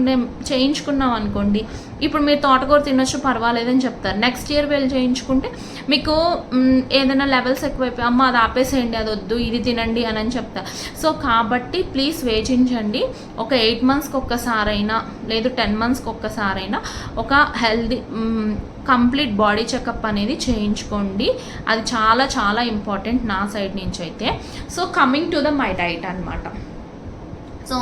A: నేను చేయించుకున్నాం అనుకోండి, ఇప్పుడు మీరు తోటకూర తినొచ్చు పర్వాలేదని చెప్తారు. నెక్స్ట్ ఇయర్ వెళ్ళి చేయించుకుంటే మీకు ఏదైనా లెవెల్స్ ఎక్కువైపోయి అమ్మ అది ఆపేసేయండి, అది వద్దు, ఇది తినండి అని చెప్తారు. సో కాబట్టి ప్లీజ్ వేచించండి. ఒక 8 మంత్స్కి ఒక్కసారైనా లేదు 10 మంత్స్కి ఒక్కసారైనా ఒక హెల్దీ కంప్లీట్ బాడీ చెకప్ అనేది చేయించుకోండి. అది చాలా చాలా ఇంపార్టెంట్ నా సైడ్ నుంచి అయితే. So coming to my diet అనమాట. సో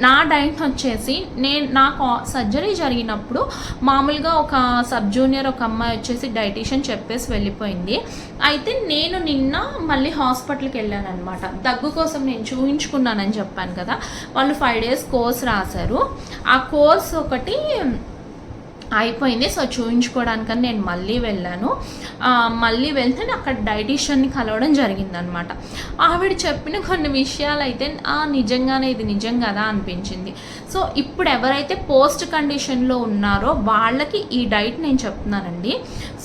A: నా డైట్ వచ్చేసి నాకు సర్జరీ జరిగినప్పుడు మామూలుగా ఒక సబ్ జూనియర్ ఒక అమ్మాయి వచ్చేసి డైటీషియన్ చెప్పేసి వెళ్ళిపోయింది. అయితే నేను నిన్న మళ్ళీ హాస్పిటల్కి వెళ్ళాను అనమాట. దగ్గు కోసం నేను చూయించుకున్నానని చెప్పాను కదా, వాళ్ళు 5 days కోర్స్ రాశారు. ఆ కోర్స్ ఒకటి అయిపోయింది. సో చూయించుకోవడానికని నేను మళ్ళీ వెళ్ళాను. మళ్ళీ వెళ్తే అక్కడ డైటీషియన్ని కలవడం జరిగిందనమాట. ఆవిడ చెప్పిన కొన్ని విషయాలు అయితే నిజంగానే ఇది నిజం కదా అనిపించింది. సో ఇప్పుడు ఎవరైతే పోస్ట్ కండిషన్లో ఉన్నారో వాళ్ళకి ఈ డైట్ నేను చెప్తున్నానండి.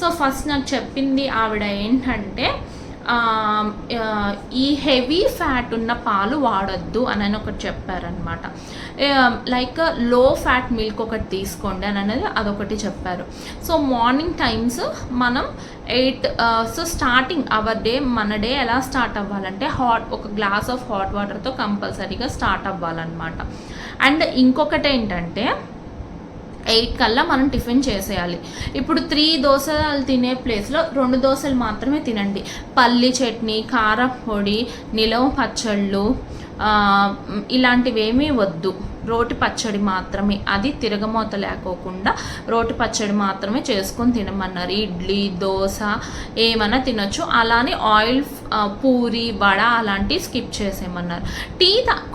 A: సో ఫస్ట్ నాకు చెప్పింది ఆవిడ ఏంటంటే ఈ హెవీ ఫ్యాట్ ఉన్న పాలు వాడొద్దు అని ఒకటి చెప్పారనమాట. లైక్ లో ఫ్యాట్ మిల్క్ ఒకటి తీసుకోండి అని అనేది అదొకటి చెప్పారు. సో మార్నింగ్ టైమ్స్ మనం 8 సో స్టార్టింగ్ మన డే ఎలా స్టార్ట్ అవ్వాలంటే ఒక గ్లాస్ ఆఫ్ హాట్ వాటర్తో కంపల్సరీగా స్టార్ట్ అవ్వాలన్నమాట. అండ్ ఇంకొకటి ఏంటంటే 8 కల్లా మనం టిఫిన్ చేసేయాలి. ఇప్పుడు 3 దోశలు తినే ప్లేస్లో 2 దోశలు మాత్రమే తినండి. పల్లి చట్నీ, కారపొడి, నిలవ పచ్చళ్ళు ఇలాంటివి ఏమీ వద్దు. రోటి పచ్చడి మాత్రమే, అది తిరగమూత లేకోకుండా రోటి పచ్చడి మాత్రమే చేసుకొని తినమన్నారు. ఇడ్లీ, దోశ ఏమైనా తినొచ్చు. అలానే ఆయిల్, పూరి, వడ అలాంటివి స్కిప్ చేసేయమన్నారు.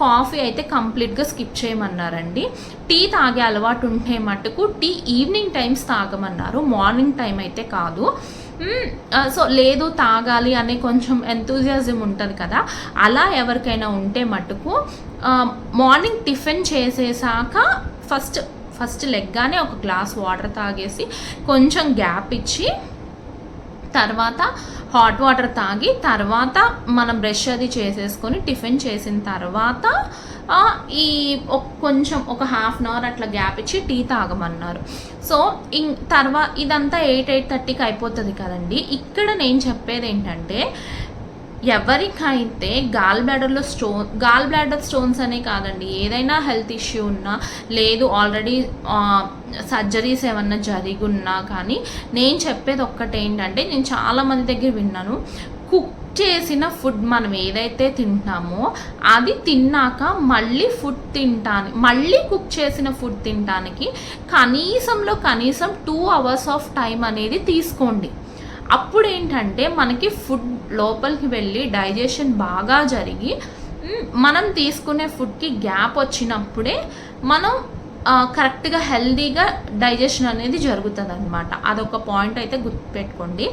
A: కాఫీ అయితే కంప్లీట్గా స్కిప్ చేయమన్నారండి. టీ తాగే అలవాటు ఉంటే మటుకు టీ ఈవినింగ్ టైమ్స్ తాగమన్నారు, మార్నింగ్ టైం అయితే కాదు. సో లేదు తాగాలి అనే కొంచెం ఎంతూజియాజం ఉంటుంది కదా, అలా ఎవరికైనా ఉంటే మటుకు మార్నింగ్ టిఫిన్ చేసేసాక ఫస్ట్ లెగ్గానే ఒక గ్లాస్ వాటర్ తాగేసి కొంచెం గ్యాప్ ఇచ్చి తర్వాత హాట్ వాటర్ తాగి తర్వాత మనం బ్రష్ అది చేసేసుకొని టిఫిన్ చేసిన తర్వాత కొంచెం ఒక 1/2 hour అట్లా గ్యాప్ ఇచ్చి టీ తాగమన్నారు. సో తర్వాత ఇదంతా 8-8:30కి అయిపోతుంది కదండి. ఇక్కడ నేను చెప్పేది ఏంటంటే ఎవరికైతే గాల్ బ్లాడర్ స్టోన్స్ అనే కాదండి, ఏదైనా హెల్త్ ఇష్యూ ఉన్నా లేదు ఆల్రెడీ సర్జరీస్ ఏమన్నా జరిగి ఉన్నా కానీ నేను చెప్పేది ఒక్కటేంటంటే, నేను చాలామంది దగ్గర విన్నాను, కుక్ చేసిన ఫుడ్ మనం ఏదైతే తింటామో అది తిన్నాక మళ్ళీ కుక్ చేసిన ఫుడ్ తినడానికి కనీసం 2 hours ఆఫ్ టైం అనేది తీసుకోండి. అప్పుడు ఏంటంటే మనకి ఫుడ్ లోపలికి వెళ్ళి డైజెషన్ బాగా జరిగి మనం తీసుకునే ఫుడ్కి గ్యాప్ వచ్చినప్పుడే మనం కరెక్ట్గా హెల్దీగా డైజెషన్ అనేది జరుగుతుంది అనమాట. అదొక పాయింట్ అయితే గుర్తుపెట్టుకోండి.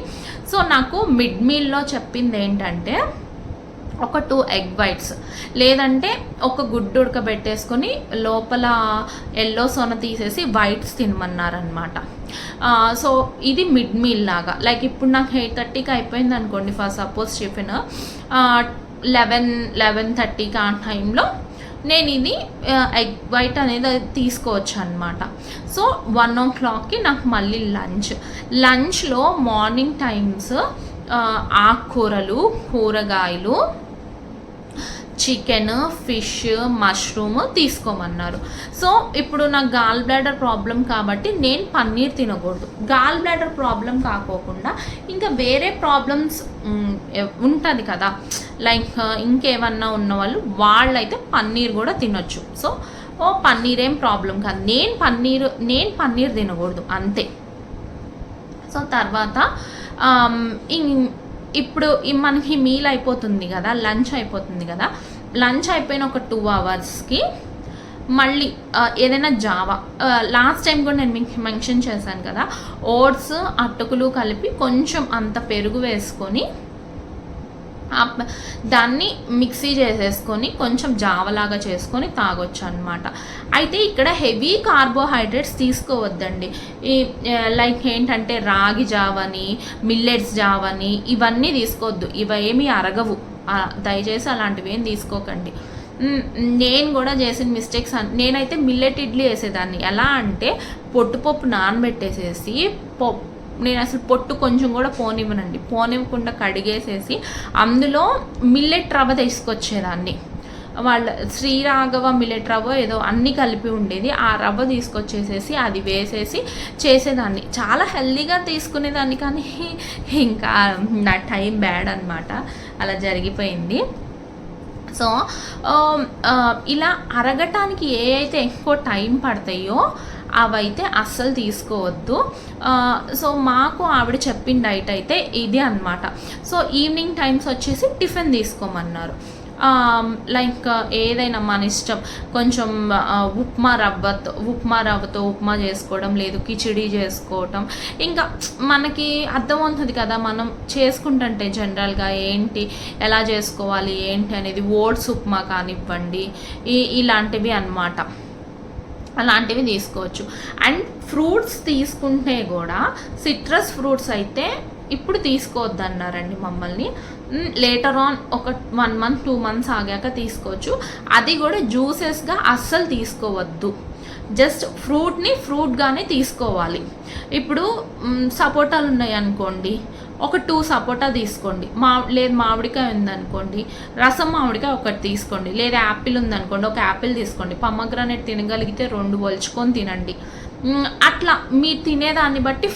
A: సో నాకు మిడ్ మీల్లో చెప్పింది ఏంటంటే ఒక 2 egg whites లేదంటే ఒక గుడ్డు ఉడకబెట్టేసుకొని లోపల ఎల్లో సొన తీసేసి వైట్స్ తినమన్నారనమాట. సో ఇది మిడ్ మీల్ లాగా. లైక్ ఇప్పుడు నాకు 8:30కి అయిపోయింది అనుకోండి, ఫర్ సపోజ్ టిఫిన్ 11-11:30కి ఆ టైంలో నేను ఇది ఎగ్ వైట్ అనేది తీసుకోవచ్చు అనమాట. సో 1 o'clockకి నాకు మళ్ళీ లంచ్లో మార్నింగ్ టైమ్స్ ఆకుకూరలు, కూరగాయలు, చికెన్, ఫిష్, మష్రూమ్ తీసుకోమన్నారు. సో ఇప్పుడు నాకు గాల్ బ్లాడర్ ప్రాబ్లం కాబట్టి నేను పన్నీర్ తినకూడదు. గాల్ బ్లాడర్ ప్రాబ్లం కాకోకుండా ఇంకా వేరే ప్రాబ్లమ్స్ ఉంటుంది కదా, లైక్ ఇంకేమన్నా ఉన్న వాళ్ళైతే పన్నీర్ కూడా తినొచ్చు. సో పన్నీర్ ఏం ప్రాబ్లం కాదు, నేను పన్నీర్ తినకూడదు అంతే. సో తర్వాత ఇప్పుడు మనకి మీల్ అయిపోతుంది కదా, లంచ్ అయిపోతుంది కదా, లంచ్ అయిపోయిన ఒక 2 అవర్స్కి మళ్ళీ ఏదైనా జావా, లాస్ట్ టైం కూడా నేను మీకు మెన్షన్ చేశాను కదా, ఓట్స్ అటుకులు కలిపి కొంచెం అంత పెరుగు వేసుకొని దాన్ని మిక్సీ చేసేసుకొని కొంచెం జావలాగా చేసుకొని తాగొచ్చు అనమాట. అయితే ఇక్కడ హెవీ కార్బోహైడ్రేట్స్ తీసుకోవద్దండి. ఈ లైక్ ఏంటంటే రాగి జావని, మిల్లెట్స్ జావని ఇవన్నీ తీసుకోవద్దు, ఇవేమీ అరగవు. దయచేసి అలాంటివి ఏం తీసుకోకండి. నేను కూడా చేసిన మిస్టేక్స్, నేనైతే మిల్లెట్ ఇడ్లీ వేసేదాన్ని. ఎలా అంటే పొట్టుపప్పు నానబెట్టేసేసి నేను అసలు పొట్టు కొంచెం కూడా పోనివ్వకుండా కడిగేసేసి అందులో మిల్లెట్ రవ్వ తీసుకొచ్చేదాన్ని. వాళ్ళ శ్రీరాఘవ మిల్లెట్ రవ్వ ఏదో అన్నీ కలిపి ఉండేది, ఆ రవ్వ తీసుకొచ్చేసేసి అది వేసేసి చేసేదాన్ని. చాలా హెల్దీగా తీసుకునేదాన్ని, కానీ ఇంకా నా టైం బ్యాడ్ అనమాట, అలా జరిగిపోయింది. సో ఇలా అరగటానికి ఏ అయితే ఎక్కువ టైం పడతాయో అవైతే అస్సలు తీసుకోవద్దు. సో మాకు ఆవిడ చెప్పిన డైట్ అయితే ఇది అనమాట. సో ఈవినింగ్ టైమ్స్ వచ్చేసి టిఫిన్ తీసుకోమన్నారు. లైక్ ఏదైనా మన ఇష్టం, కొంచెం ఉప్మా రవ్వతో ఉప్మా చేసుకోవడం, లేదు కిచిడి చేసుకోవటం. ఇంకా మనకి అర్థమవుతుంది కదా మనం చేసుకుంటుంటే జనరల్గా ఏంటి ఎలా చేసుకోవాలి ఏంటి అనేది. ఓట్స్ ఉప్మా కానివ్వండి, ఇలాంటివి అన్నమాట, అలాంటివి తీసుకోవచ్చు. అండ్ ఫ్రూట్స్ తీసుకుంటే కూడా సిట్రస్ ఫ్రూట్స్ అయితే ఇప్పుడు తీసుకోవద్దు అన్నారండి మమ్మల్ని. లేటర్ ఆన్ ఒక 1 month 2 months ఆగాక తీసుకోవచ్చు. అది కూడా జ్యూసెస్గా అస్సలు తీసుకోవద్దు, జస్ట్ ఫ్రూట్గానే తీసుకోవాలి. ఇప్పుడు సపోటాలు ఉన్నాయి అనుకోండి, ఒక 2 సపోటా తీసుకోండి. లేదు మామిడికాయ ఉందనుకోండి, రసం మామిడికాయ ఒకటి తీసుకోండి. లేదా యాపిల్ ఉందనుకోండి, ఒక యాపిల్ తీసుకోండి. పొమగ్రానేట్ తినగలిగితే 2 వలుచుకొని తినండి. అట్లా మీరు తినేదాన్ని బట్టి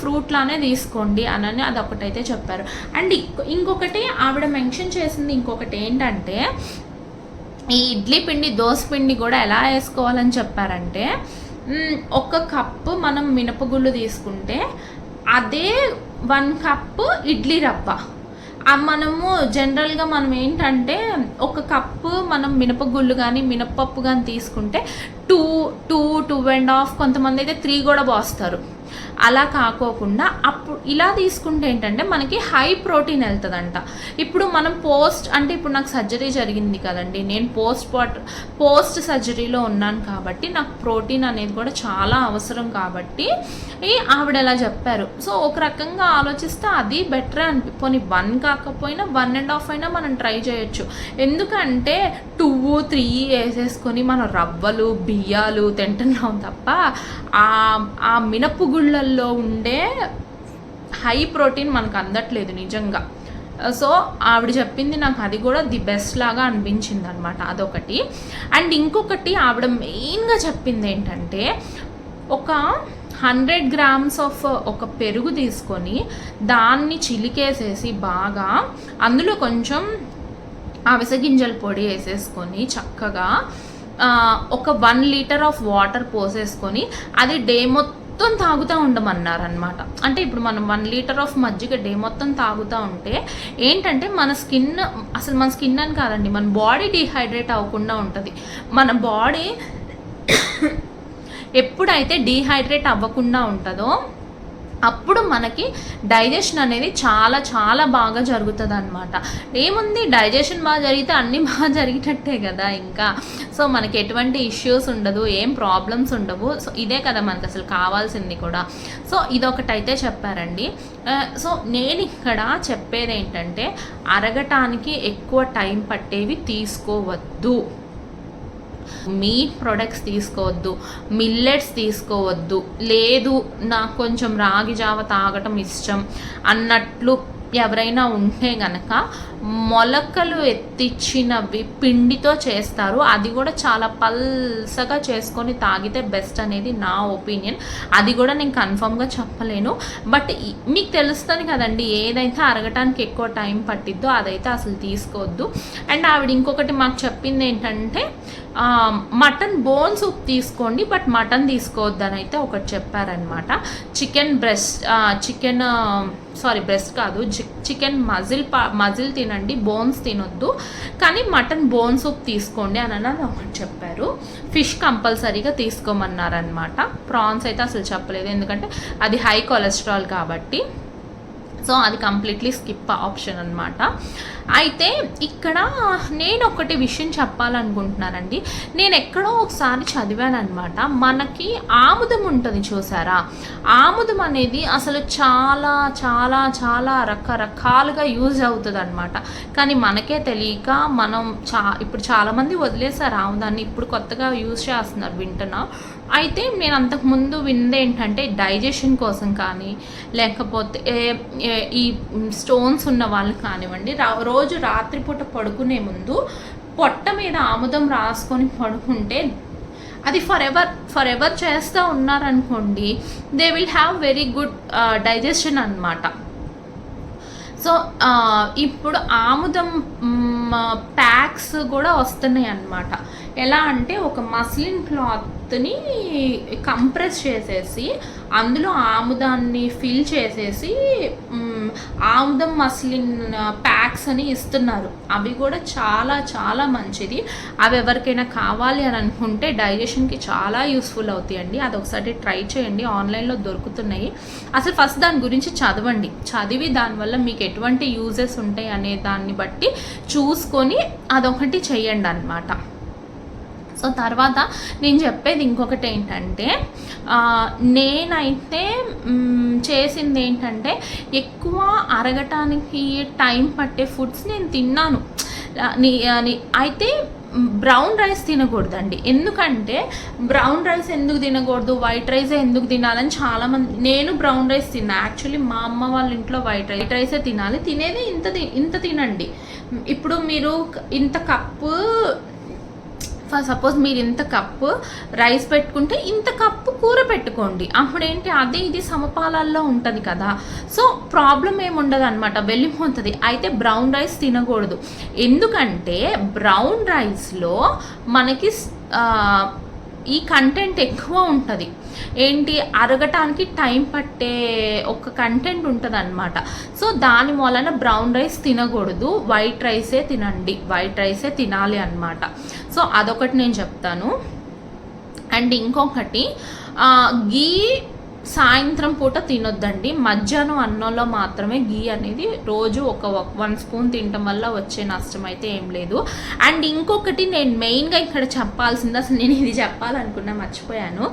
A: ఫ్రూట్లానే తీసుకోండి అని అదొకటైతే చెప్పారు. అండ్ ఇంకొకటి ఆవిడ మెన్షన్ చేసింది ఇంకొకటి ఏంటంటే, ఈ ఇడ్లీ పిండి దోశ పిండి కూడా ఎలా వేసుకోవాలని చెప్పారంటే, 1 కప్పు మనం మినపగుళ్ళు తీసుకుంటే అదే 1 కప్పు ఇడ్లీ రవ్వ. మనము జనరల్గా మనం ఏంటంటే 1 కప్పు మనం మినపగుళ్ళు కానీ మినపప్పు కానీ తీసుకుంటే 2.5 కొంతమంది అయితే 3 కూడా పోస్తారు. అలా కాకోకుండా అప్పుడు ఇలా తీసుకుంటే ఏంటంటే మనకి హై ప్రోటీన్ వెళ్తుందంట. ఇప్పుడు మనం ఇప్పుడు నాకు సర్జరీ జరిగింది కదండి, నేను పోస్ట్ సర్జరీలో ఉన్నాను కాబట్టి నాకు ప్రోటీన్ అనేది కూడా చాలా అవసరం కాబట్టి ఆవిడ ఎలా చెప్పారు. సో ఒక రకంగా ఆలోచిస్తే అది బెటర్ పోనీ 1 కాకపోయినా 1.5 అయినా మనం ట్రై చేయొచ్చు. ఎందుకంటే 2-3 వేసేసుకొని మనం రవ్వలు బియ్యాలు తింటున్నాం తప్ప ఆ మినపగుళ్ళల్లో ఉండే హై ప్రోటీన్ మనకు అందట్లేదు నిజంగా. సో ఆవిడ చెప్పింది నాకు అది కూడా ది బెస్ట్ లాగా అనిపించింది అనమాట, అదొకటి. అండ్ ఇంకొకటి ఆవిడ మెయిన్గా చెప్పింది ఏంటంటే, ఒక 100 grams ఆఫ్ ఒక పెరుగు తీసుకొని దాన్ని చిలికేసేసి బాగా అందులో కొంచెం అవిసె గింజల పొడి వేసేసుకొని చక్కగా ఒక 1 liter ఆఫ్ వాటర్ పోసేసుకొని అది డే మొత్తం తాగుతూ ఉండమన్నారనమాట. అంటే ఇప్పుడు మనం 1 liter ఆఫ్ మజ్జిగ డే మొత్తం తాగుతూ ఉంటే ఏంటంటే మన స్కిన్ అని కాదండి, మన బాడీ డీహైడ్రేట్ అవ్వకుండా ఉంటుంది. మన బాడీ ఎప్పుడైతే డీహైడ్రేట్ అవ్వకుండా ఉంటుందో అప్పుడు మనకి డైజెషన్ అనేది చాలా చాలా బాగా జరుగుతుంది అనమాట. ఏముంది, డైజెషన్ బాగా జరిగితే అన్నీ బాగా జరిగినట్టే కదా ఇంకా. సో మనకి ఎటువంటి ఇష్యూస్ ఉండదు, ఏం ప్రాబ్లమ్స్ ఉండవు. సో ఇదే కదా మనకు అసలు కావాల్సింది కూడా. సో ఇదొకటైతే చెప్పారండి. సో నేను ఇక్కడ చెప్పేది ఏంటంటే, అరగటానికి ఎక్కువ టైం పట్టేవి తీసుకోవద్దు. మీట్ ప్రొడక్ట్స్ తీసుకోవద్దు, మిల్లెట్స్ తీసుకోవద్దు. లేదు నాకు కొంచెం రాగి జావ తాగటం ఇష్టం అన్నట్లు ఎవరైనా ఉంటే గనక మొలకలు ఎత్తిచ్చినవి పిండితో చేస్తారు. అది కూడా చాలా పల్సగా చేసుకొని తాగితే బెస్ట్ అనేది నా ఒపీనియన్. అది కూడా నేను కన్ఫర్మ్గా చెప్పలేను, బట్ మీకు తెలుస్తుంది కదండి, ఏదైతే అరగటానికి ఎక్కువ టైం పట్టిద్దో అదైతే అసలు తీసుకోవద్దు. అండ్ ఆవిడ ఇంకొకటి మాకు చెప్పింది ఏంటంటే మటన్ బోన్ సూప్ తీసుకోండి, బట్ మటన్ తీసుకోవద్దని అయితే ఒకటి చెప్పారనమాట. చికెన్ బ్రెస్ట్ కాదు, చికెన్ మజిల్ తినండి, బోన్స్ తినొద్దు, కానీ మటన్ బోన్ సూప్ తీసుకోండి అని ఒకటి చెప్పారు. ఫిష్ కంపల్సరీగా తీసుకోమన్నారనమాట. ప్రాన్స్ అయితే అసలు చెప్పలేదు, ఎందుకంటే అది హై కొలెస్ట్రాల్ కాబట్టి. సో అది కంప్లీట్లీ స్కిప్ ఆప్షన్ అనమాట. అయితే ఇక్కడ నేను ఒకటి విషయం చెప్పాలనుకుంటున్నానండి. నేను ఎక్కడో ఒకసారి చదివాను అనమాట. మనకి ఆముదం ఉంటుంది చూసారా, ఆముదం అనేది అసలు చాలా చాలా చాలా రకరకాలుగా యూజ్ అవుతుంది అనమాట. కానీ మనకే తెలియక మనం ఇప్పుడు చాలామంది వదిలేసారు ఆముదాన్ని, ఇప్పుడు కొత్తగా యూజ్ చేస్తున్నారు వింటున్నా. అయితే నేను అంతకుముందు విన్నది ఏంటంటే డైజెషన్ కోసం కానీ, లేకపోతే ఈ స్టోన్స్ ఉన్న వాళ్ళు కానివ్వండి, రోజు రాత్రిపూట పడుకునే ముందు పొట్ట మీద ఆముదం రాసుకొని పడుకుంటే అది ఫర్ ఎవర్ చేస్తూ ఉన్నారనుకోండి, they will have very good digestion అన్నమాట. సో ఇప్పుడు ఆముదం ప్యాక్స్ కూడా వస్తున్నాయి అన్నమాట. ఎలా అంటే ఒక మస్లిన్ క్లాత్ని కంప్రెస్ చేసేసి అందులో ఆముదాన్ని ఫిల్ చేసేసి ఆముదం మస్లిన్ ప్యాక్స్ అని ఇస్తున్నారు. అవి కూడా చాలా చాలా మంచిది. అవి ఎవరికైనా కావాలి అని అనుకుంటే డైజెషన్కి చాలా యూస్ఫుల్ అవుతాయండి. అది ఒకసారి ట్రై చేయండి, ఆన్లైన్లో దొరుకుతున్నాయి. అసలు ఫస్ట్ దాని గురించి చదివి దానివల్ల మీకు ఎటువంటి యూజెస్ ఉంటాయి అనే దాన్ని బట్టి చూసుకొని అదొకటి చెయ్యండి అన్నమాట. సో తర్వాత నేను చెప్పేది ఇంకొకటి ఏంటంటే, నేనైతే చేసింది ఏంటంటే ఎక్కువ అరగటానికి టైం పట్టే ఫుడ్స్ నేను తిన్నాను. అయితే బ్రౌన్ రైస్ తినకూడదండి. ఎందుకంటే బ్రౌన్ రైస్ ఎందుకు తినకూడదు, వైట్ రైసే ఎందుకు తినాలని చాలామంది. నేను బ్రౌన్ రైస్ తిన్నా. యాక్చువల్లీ మా అమ్మ వాళ్ళ ఇంట్లో వైట్ రైసే తినాలి. తినేది ఇంత తినండి. ఇప్పుడు మీరు ఇంత కప్పు, సపోజ్ మీరు ఇంత కప్పు రైస్ పెట్టుకుంటే ఇంత కప్పు కూర పెట్టుకోండి. అప్పుడేంటి అది ఇది సమపాలల్లో ఉంటుంది కదా, సో ప్రాబ్లం ఏముండదు అనమాట, వెళ్ళిపోతుంది. అయితే బ్రౌన్ రైస్ తినకూడదు. ఎందుకంటే బ్రౌన్ రైస్లో మనకి ఈ కంటెంట్ ఎక్కువ ఉంటుంది. ఏంటి, అరగటానికి టైం పట్టే ఒక కంటెంట్ ఉంటుంది అనమాట. సో దాని వలన బ్రౌన్ రైస్ తినకూడదు, వైట్ రైసే తినండి, వైట్ రైసే తినాలి అనమాట. సో అదొకటి నేను చెప్తాను. అండ్ ఇంకొకటి, గీ సాయంత్రం పూట తినొద్దండి. మధ్యాహ్నం అన్నంలో మాత్రమే గీ అనేది రోజు ఒక 1 స్పూన్ తినటం వల్ల వచ్చే నష్టం అయితే ఏం లేదు. అండ్ ఇంకొకటి నేను మెయిన్గా ఇక్కడ చెప్పాల్సింది, అసలు నేను ఇది చెప్పాలనుకున్నా మర్చిపోయాను,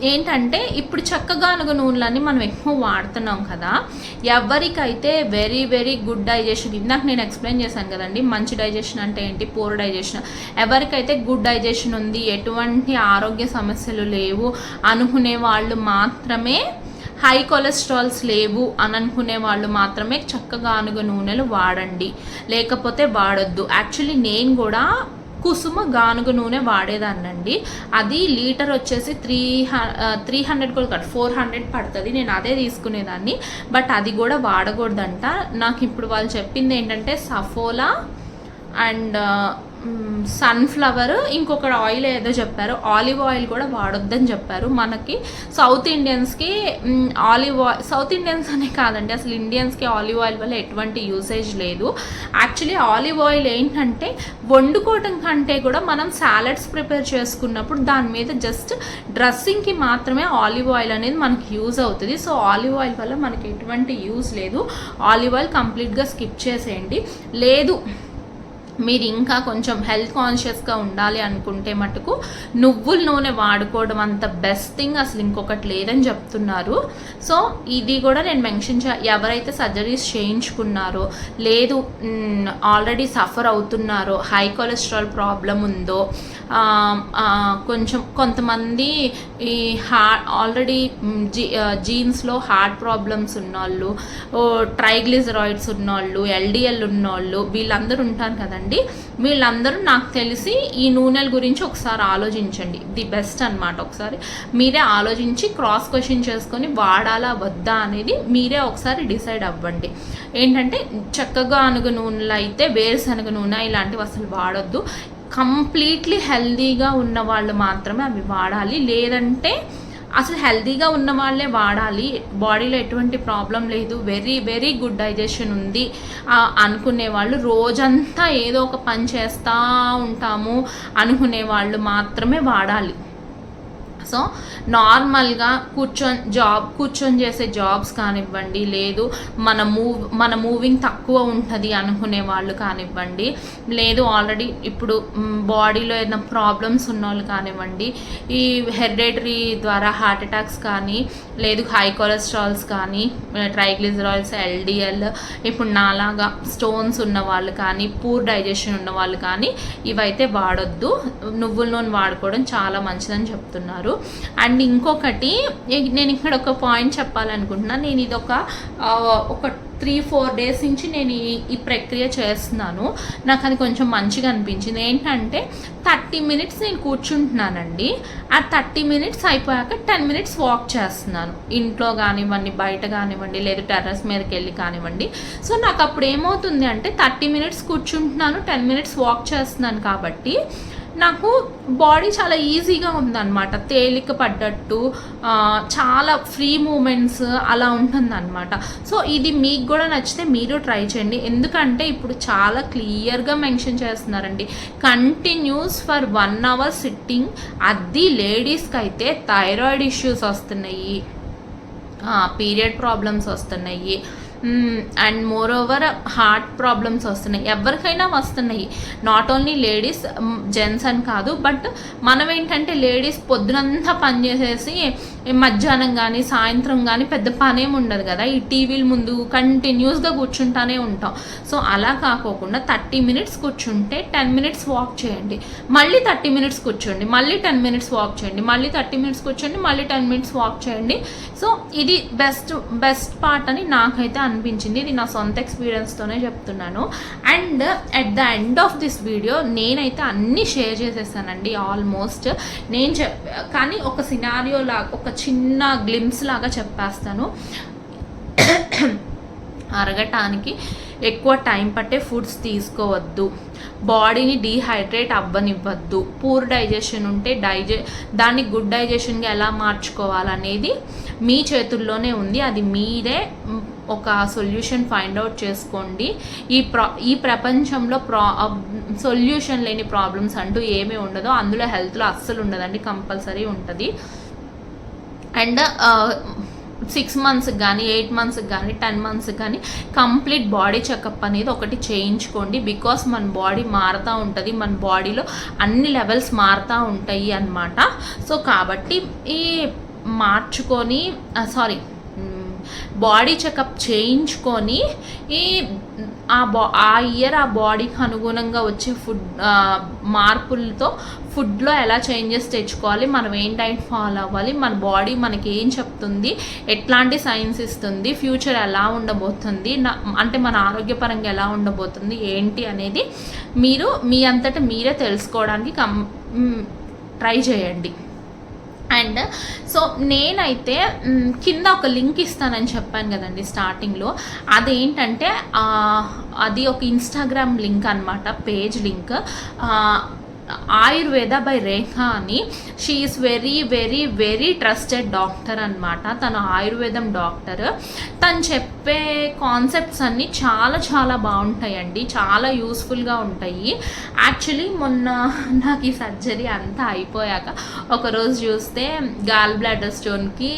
A: ఏంటంటే ఇప్పుడు చక్కగానుగ నూనెలన్నీ మనం ఎక్కువ వాడుతున్నాం కదా, ఎవరికైతే వెరీ వెరీ గుడ్ డైజెషన్, ఇందాక నేను ఎక్స్ప్లెయిన్ చేశాను కదండి మంచి డైజెషన్ అంటే ఏంటి, పూర్ డైజెషన్, ఎవరికైతే గుడ్ డైజెషన్ ఉంది, ఎటువంటి ఆరోగ్య సమస్యలు లేవు అనుకునే వాళ్ళు మాత్రమే, హై కొలెస్ట్రాల్స్ లేవు అని అనుకునే వాళ్ళు మాత్రమే చక్కగానుగ నూనెలు వాడండి, లేకపోతే వాడొద్దు. యాక్చువల్లీ నేను కూడా కుసుమ గానుగ నూనె వాడేదాన్నండి. అది లీటర్ వచ్చేసి 300 కూడా కాదు, 400 పడుతుంది. నేను అదే తీసుకునేదాన్ని, బట్ అది కూడా వాడకూడదంట. నాకు ఇప్పుడు వాళ్ళు చెప్పింది ఏంటంటే సఫోలా అండ్ సన్ఫ్లవర్, ఇంకొక ఆయిల్ ఏదో చెప్పారు, ఆలివ్ ఆయిల్ కూడా వాడొద్దని చెప్పారు. మనకి సౌత్ ఇండియన్స్కి సౌత్ ఇండియన్స్ అనే కాదండి, అసలు ఇండియన్స్కి ఆలివ్ ఆయిల్ వల్ల ఎటువంటి యూసేజ్ లేదు. యాక్చువల్లీ ఆలివ్ ఆయిల్ ఏంటంటే వండుకోవటం కంటే కూడా మనం సాలడ్స్ ప్రిపేర్ చేసుకున్నప్పుడు దాని మీద జస్ట్ డ్రెస్సింగ్కి మాత్రమే ఆలివ్ ఆయిల్ అనేది మనకి యూజ్ అవుతుంది. సో ఆలివ్ ఆయిల్ వల్ల మనకి ఎటువంటి యూజ్ లేదు. ఆలివ్ ఆయిల్ కంప్లీట్గా స్కిప్ చేసేయండి. లేదు మీరు ఇంకా కొంచెం హెల్త్ కాన్షియస్గా ఉండాలి అనుకుంటే మటుకు నువ్వుల నూనె వాడుకోవడం అంత బెస్ట్ థింగ్ అసలు ఇంకొకటి లేదని చెప్తున్నారు. సో ఇది కూడా నేను మెన్షన్ ఎవరైతే సర్జరీస్ చేయించుకున్నారో లేదు ఆల్రెడీ సఫర్ అవుతున్నారో, హై కొలెస్ట్రాల్ ప్రాబ్లం ఉందో, కొంచెం కొంతమంది ఈ ఆల్రెడీ జీన్స్లో హార్ట్ ప్రాబ్లమ్స్ ఉన్నోళ్ళు, ట్రైగ్లిజరాయిడ్స్ ఉన్నోళ్ళు, ఎల్డిఎల్ ఉన్నోళ్ళు, వీళ్ళందరూ ఉంటారు కదండి. వీళ్ళందరూ నాకు తెలిసి ఈ నూనెల గురించి ఒకసారి ఆలోచించండి. ది బెస్ట్ అనమాట. ఒకసారి మీరే ఆలోచించి క్రాస్ క్వశ్చన్ చేసుకొని వాడాలా వద్దా అనేది మీరే ఒకసారి డిసైడ్ అవ్వండి. ఏంటంటే చక్కగా అనగ నూనెలు అయితే వేరుశనగ నూనె ఇలాంటివి అసలు వాడొద్దు. కంప్లీట్లీ హెల్దీగా ఉన్న వాళ్ళు మాత్రమే అవి వాడాలి. లేదంటే అసలు హెల్తీగా ఉన్న వాళ్ళే వాడాలి, బాడీలో ఎటువంటి ప్రాబ్లం లేదు, వెరీ వెరీ గుడ్ డైజెషన్ ఉంది అనుకునే వాళ్ళు, రోజంతా ఏదో ఒక పని చేస్తూ ఉంటాము అనుకునే వాళ్ళు మాత్రమే వాడాలి. సో నార్మల్గా కూర్చొని చేసే జాబ్స్ కానివ్వండి, లేదు మన మూవింగ్ తక్కువ ఉంటుంది అనుకునే వాళ్ళు కానివ్వండి, లేదు ఆల్రెడీ ఇప్పుడు బాడీలో ఏదైనా ప్రాబ్లమ్స్ ఉన్న వాళ్ళు కానివ్వండి, ఈ హెరిడిటరీ ద్వారా హార్ట్ అటాక్స్ కానీ, లేదు హై కొలెస్ట్రాల్స్ కానీ, ట్రైగ్లిజరాయిడ్స్, ఎల్డిఎల్, ఇప్పుడు నాలాగా స్టోన్స్ ఉన్న వాళ్ళు కానీ, పూర్ డైజెషన్ ఉన్న వాళ్ళు కానీ ఇవైతే వాడొద్దు. నువ్వుల నూనె వాడుకోవడం చాలా మంచిదని చెప్తున్నారు. అండ్ ఇంకొకటి నేను ఇక్కడ ఒక పాయింట్ చెప్పాలనుకుంటున్నాను. నేను ఇది ఒక 3-4 డేస్ నుంచి నేను ఈ ప్రక్రియ చేస్తున్నాను. నాకు అది కొంచెం మంచిగా అనిపించింది. ఏంటంటే 30 మినిట్స్ నేను కూర్చుంటున్నానండి. ఆ 30 మినిట్స్ అయిపోయాక 10 మినిట్స్ వాక్ చేస్తున్నాను. ఇంట్లో కానివ్వండి, బయట కానివ్వండి, లేదు టెర్రస్ మీదకి వెళ్ళి కానివ్వండి. సో నాకు అప్పుడు ఏమవుతుంది అంటే 30 మినిట్స్ కూర్చుంటున్నాను, 10 మినిట్స్ వాక్ చేస్తున్నాను కాబట్టి నాకు బాడీ చాలా ఈజీగా ఉందన్నమాట. తేలిక పడ్డట్టు, చాలా ఫ్రీ మూమెంట్స్ అలా ఉంటుందన్నమాట. సో ఇది మీకు కూడా నచ్చితే మీరు ట్రై చేయండి. ఎందుకంటే ఇప్పుడు చాలా క్లియర్గా మెన్షన్ చేస్తున్నారండి, కంటిన్యూస్ ఫర్ 1 అవర్ సిట్టింగ్. అది లేడీస్కి అయితే థైరాయిడ్ ఇష్యూస్ వస్తున్నాయి, పీరియడ్ ప్రాబ్లమ్స్ వస్తున్నాయి, and more over heart problems వస్తున్నాయి. ఎవరికైనా వస్తున్నాయి, నాట్ ఓన్లీ లేడీస్, జెంట్స్ అని కాదు. బట్ మనం ఏంటంటే లేడీస్ పొద్దునంతా పనిచేసేసి మధ్యాహ్నం కానీ సాయంత్రం కానీ పెద్ద పనేం ఉండదు కదా, ఈ టీవీల ముందు కంటిన్యూస్గా కూర్చుంటానే ఉంటాం. సో అలా కాకోకుండా 30 మినిట్స్ కూర్చుంటే 10 మినిట్స్ వాక్ చేయండి, మళ్ళీ 30 మినిట్స్ కూర్చోండి, మళ్ళీ 10 మినిట్స్ వాక్ చేయండి, మళ్ళీ 30 మినిట్స్ కూర్చోండి, మళ్ళీ 10 మినిట్స్ వాక్ చేయండి. సో ఇది బెస్ట్ పార్ట్ అని నాకైతే అనిపించింది. ఇది నా సొంత ఎక్స్పీరియన్స్తోనే చెప్తున్నాను. And at the end of this video నేనైతే అన్నీ షేర్ చేసేసానండి ఆల్మోస్ట్. కానీ ఒక సినారియో లాగా, ఒక చిన్న గ్లిమ్స్ లాగా చెప్పేస్తాను. అరగటానికి ఎక్కువ టైం పట్టే ఫుడ్స్ తీసుకోవద్దు, బాడీని డీహైడ్రేట్ అవ్వనివ్వద్దు, పూర్ డైజెషన్ ఉంటే దాన్ని గుడ్ డైజెషన్గా ఎలా మార్చుకోవాలనేది మీ చేతుల్లోనే ఉంది. అది మీరే ఒక సొల్యూషన్ ఫైండ్ అవుట్ చేసుకోండి. ఈ ప్రపంచంలో సొల్యూషన్ లేని ప్రాబ్లమ్స్ అంటూ ఏమీ ఉండదో, అందులో హెల్త్లో అస్సలు ఉండదండి, కంపల్సరీ ఉంటుంది. అండ్ 6 మంత్స్కి కానీ 8 మంత్స్కి కానీ 10 మంత్స్కి కానీ కంప్లీట్ బాడీ చెకప్ అనేది ఒకటి చేయించుకోండి. బికాస్ మన బాడీ మారుతూ ఉంటుంది, మన బాడీలో అన్ని లెవెల్స్ మారుతూ ఉంటాయి అన్నమాట. సో కాబట్టి బాడీ చెకప్ చేయించుకొని ఆ ఇయర్ ఆ బాడీకి అనుగుణంగా వచ్చే మార్పులతో ఫుడ్లో ఎలా చేంజెస్ తెచ్చుకోవాలి, మనం ఏం డైట్ ఫాలో అవ్వాలి, మన బాడీ మనకి ఏం చెప్తుంది, ఎట్లాంటి సైన్స్ ఇస్తుంది, ఫ్యూచర్ ఎలా ఉండబోతుంది, అంటే మన ఆరోగ్యపరంగా ఎలా ఉండబోతుంది ఏంటి అనేది మీరు మీ అంతటా మీరే తెలుసుకోవడానికి ట్రై చేయండి. అండ్ సో నేనైతే కింద ఒక లింక్ ఇస్తానని చెప్పాను కదండి స్టార్టింగ్లో. అదేంటంటే అది ఒక ఇన్స్టాగ్రామ్ లింక్ అనమాట, పేజ్ లింక్. ఆయుర్వేద బై రేఖ అని. She is very very very trusted doctor అనమాట. తను ఆయుర్వేదం డాక్టర్. తను చెప్పే కాన్సెప్ట్స్ అన్నీ చాలా చాలా బాగుంటాయండి, చాలా యూస్ఫుల్గా ఉంటాయి. యాక్చువల్లీ మొన్న నాకు ఈ సర్జరీ అంతా అయిపోయాక ఒకరోజు చూస్తే గాల్ బ్లాడర్ స్టోన్కి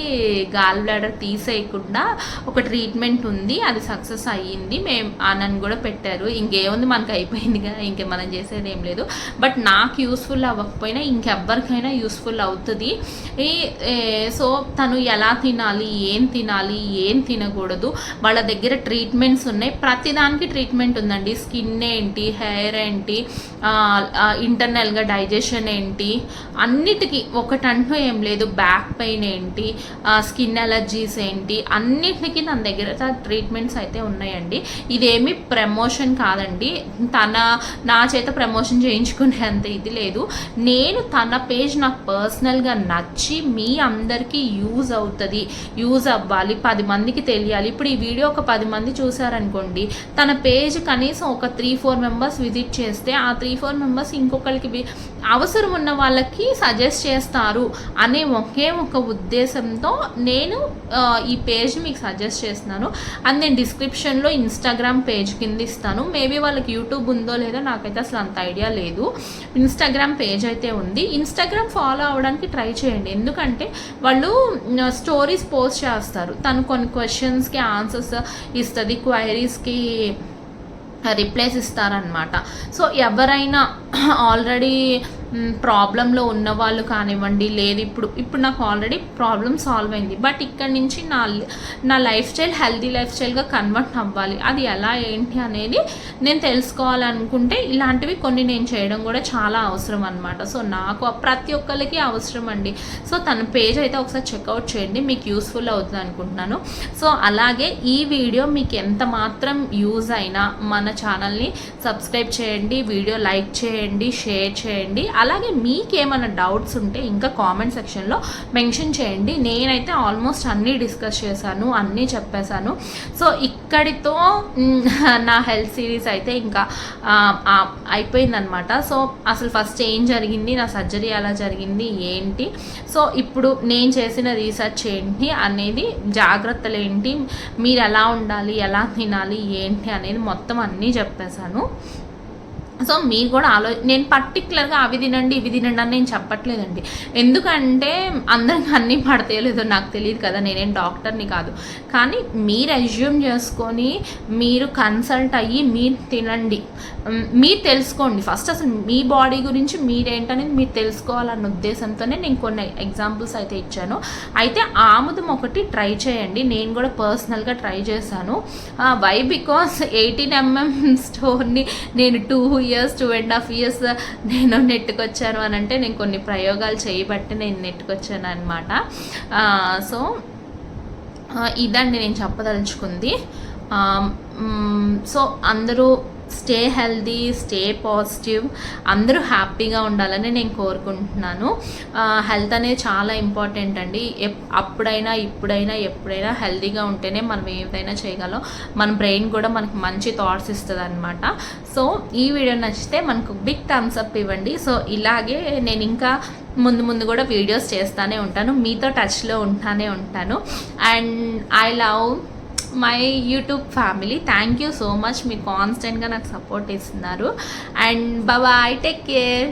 A: గాల్ బ్లాడర్ తీసేయకుండా ఒక ట్రీట్మెంట్ ఉంది, అది సక్సెస్ అయ్యింది, మేము నన్ను కూడా పెట్టారు. ఇంకేముంది, మనకు అయిపోయిందిగా, ఇంకే మనం చేసేది ఏం లేదు. బట్ నాకు యూస్ఫుల్ అవ్వకపోయినా ఇంకెవ్వరికైనా యూస్ఫుల్ అవుతుంది. సో తను ఎలా తినాలి, ఏం తినకూడదు, వాళ్ళ దగ్గర ట్రీట్మెంట్స్ ఉన్నాయి, ప్రతిదానికి ట్రీట్మెంట్ ఉందండి. స్కిన్ ఏంటి, హెయిర్ ఏంటి, ఇంటర్నల్గా డైజెషన్ ఏంటి, అన్నిటికీ ఒకటంటూ ఏం లేదు. బ్యాక్ పెయిన్ ఏంటి, స్కిన్ అలర్జీస్ ఏంటి, అన్నిటికీ తన దగ్గర ట్రీట్మెంట్స్ అయితే ఉన్నాయండి. ఇదేమి ప్రమోషన్ కాదండి, నా చేత ప్రమోషన్ చేయించుకునేంత ఇది లేదు. నేను తన పేజ్ నాకు పర్సనల్గా నచ్చి మీ అందరికీ యూజ్ అవుతుంది, యూజ్ అవ్వాలి, 10 మందికి తెలియాలి. ఇప్పుడు ఈ వీడియో ఒక 10 మంది చూసారనుకోండి, తన పేజ్ కనీసం ఒక 3-4 మెంబర్స్ విజిట్ చేస్తే ఆ 3-4 మెంబర్స్ ఇంకొకరికి అవసరం ఉన్న వాళ్ళకి సజెస్ట్ చేస్తారు అనే ఒకే ఒక ఉద్దేశంతో నేను ఈ పేజ్ మీకు సజెస్ట్ చేస్తున్నాను. అండ్ నేను డిస్క్రిప్షన్లో ఇన్స్టాగ్రామ్ పేజ్ కింద ఇస్తాను. మేబీ వాళ్ళకి యూట్యూబ్ ఉందో లేదో నాకైతే అసలు అంత ఐడియా లేదు. ఇన్స్టాగ్రామ్ పేజ్ అయితే ఉంది. ఇన్స్టాగ్రామ్ ఫాలో అవ్వడానికి ట్రై చేయండి, ఎందుకంటే వాళ్ళు స్టోరీస్ పోస్ట్ చేస్తారు. తను కొన్ని క్వశ్చన్స్కి ఆన్సర్స్ ఇస్తుంది, క్వైరీస్కి రిప్లైస్ ఇస్తారనమాట. సో ఎవరైనా ఆల్రెడీ ప్రాబ్లంలో ఉన్న వాళ్ళు కానివ్వండి, లేదు ఇప్పుడు నాకు ఆల్రెడీ ప్రాబ్లం సాల్వ్ అయింది, బట్ ఇక్కడ నుంచి నా లైఫ్ స్టైల్ హెల్తీ లైఫ్ స్టైల్గా కన్వర్ట్ అవ్వాలి, అది ఎలా ఏంటి అనేది నేను తెలుసుకోవాలనుకుంటే ఇలాంటివి కొన్ని నేను చేయడం కూడా చాలా అవసరం అనమాట. సో నాకు ప్రతి ఒక్కరికి అవసరం అండి. సో తన పేజ్ అయితే ఒకసారి చెక్అవుట్ చేయండి, మీకు యూస్ఫుల్ అవుతుంది అనుకుంటున్నాను. సో అలాగే ఈ వీడియో మీకు ఎంత మాత్రం యూజ్ అయినా మన ఛానల్ని సబ్స్క్రైబ్ చేయండి, వీడియో లైక్ చేయండి, షేర్ చేయండి. అలాగే మీకేమైనా డౌట్స్ ఉంటే ఇంకా కామెంట్ సెక్షన్లో మెన్షన్ చేయండి. నేనైతే ఆల్మోస్ట్ అన్నీ డిస్కస్ చేశాను, అన్నీ చెప్పేశాను. సో ఇక్కడితో నా హెల్త్ సిరీస్ అయితే ఇంకా అయిపోయిందనమాట. సో అసలు ఫస్ట్ ఏం జరిగింది, నా సర్జరీ ఎలా జరిగింది ఏంటి, సో ఇప్పుడు నేను చేసిన రీసెర్చ్ ఏంటి అనేది, జాగ్రత్తలు ఏంటి, మీరు ఎలా ఉండాలి, ఎలా తినాలి ఏంటి అనేది మొత్తం అన్నీ చెప్పేశాను. సో మీరు కూడా నేను పర్టికులర్గా అవి తినండి ఇవి తినండి అని నేను చెప్పట్లేదండి, ఎందుకంటే అందరికి అన్నీ పడతాయో లేదో నాకు తెలియదు కదా, నేనేం డాక్టర్ని కాదు. కానీ మీరు అజ్యూమ్ చేసుకొని మీరు కన్సల్ట్ అయ్యి మీరు తినండి, మీరు తెలుసుకోండి ఫస్ట్, అసలు మీ బాడీ గురించి మీరేంటనేది మీరు తెలుసుకోవాలన్న ఉద్దేశంతోనే నేను కొన్ని ఎగ్జాంపుల్స్ అయితే ఇచ్చాను. అయితే ఆముదం ఒకటి ట్రై చేయండి, నేను కూడా పర్సనల్గా ట్రై చేశాను. వై బికాస్ 18 mm స్టోన్ని నేను 2.5 years నేను నెట్టుకొచ్చాను అని అంటే నేను కొన్ని ప్రయోగాలు చేయబట్టి నేను నెట్టుకొచ్చాను అనమాట. సో ఇదండి నేను చెప్పదలుచుకుంది. సో అందరూ స్టే హెల్దీ, స్టే పాజిటివ్, అందరూ హ్యాపీగా ఉండాలని నేను కోరుకుంటున్నాను. హెల్త్ అనేది చాలా ఇంపార్టెంట్ అండి. అప్పుడైనా ఇప్పుడైనా ఎప్పుడైనా హెల్తీగా ఉంటేనే మనం ఏదైనా చేయగలం. మన బ్రెయిన్ కూడా మనకు మంచి థాట్స్ ఇస్తుంది అనమాట. సో ఈ వీడియో నచ్చితే మనకు బిగ్ థమ్స్ అప్ ఇవ్వండి. సో ఇలాగే నేను ఇంకా ముందు కూడా వీడియోస్ చేస్తూనే ఉంటాను, మీతో టచ్లో ఉంటాను. And I love my YouTube family. Thank you so much, మీరు కాన్స్టెంట్గా నాకు సపోర్ట్ ఇస్తున్నారు. And bye, take care.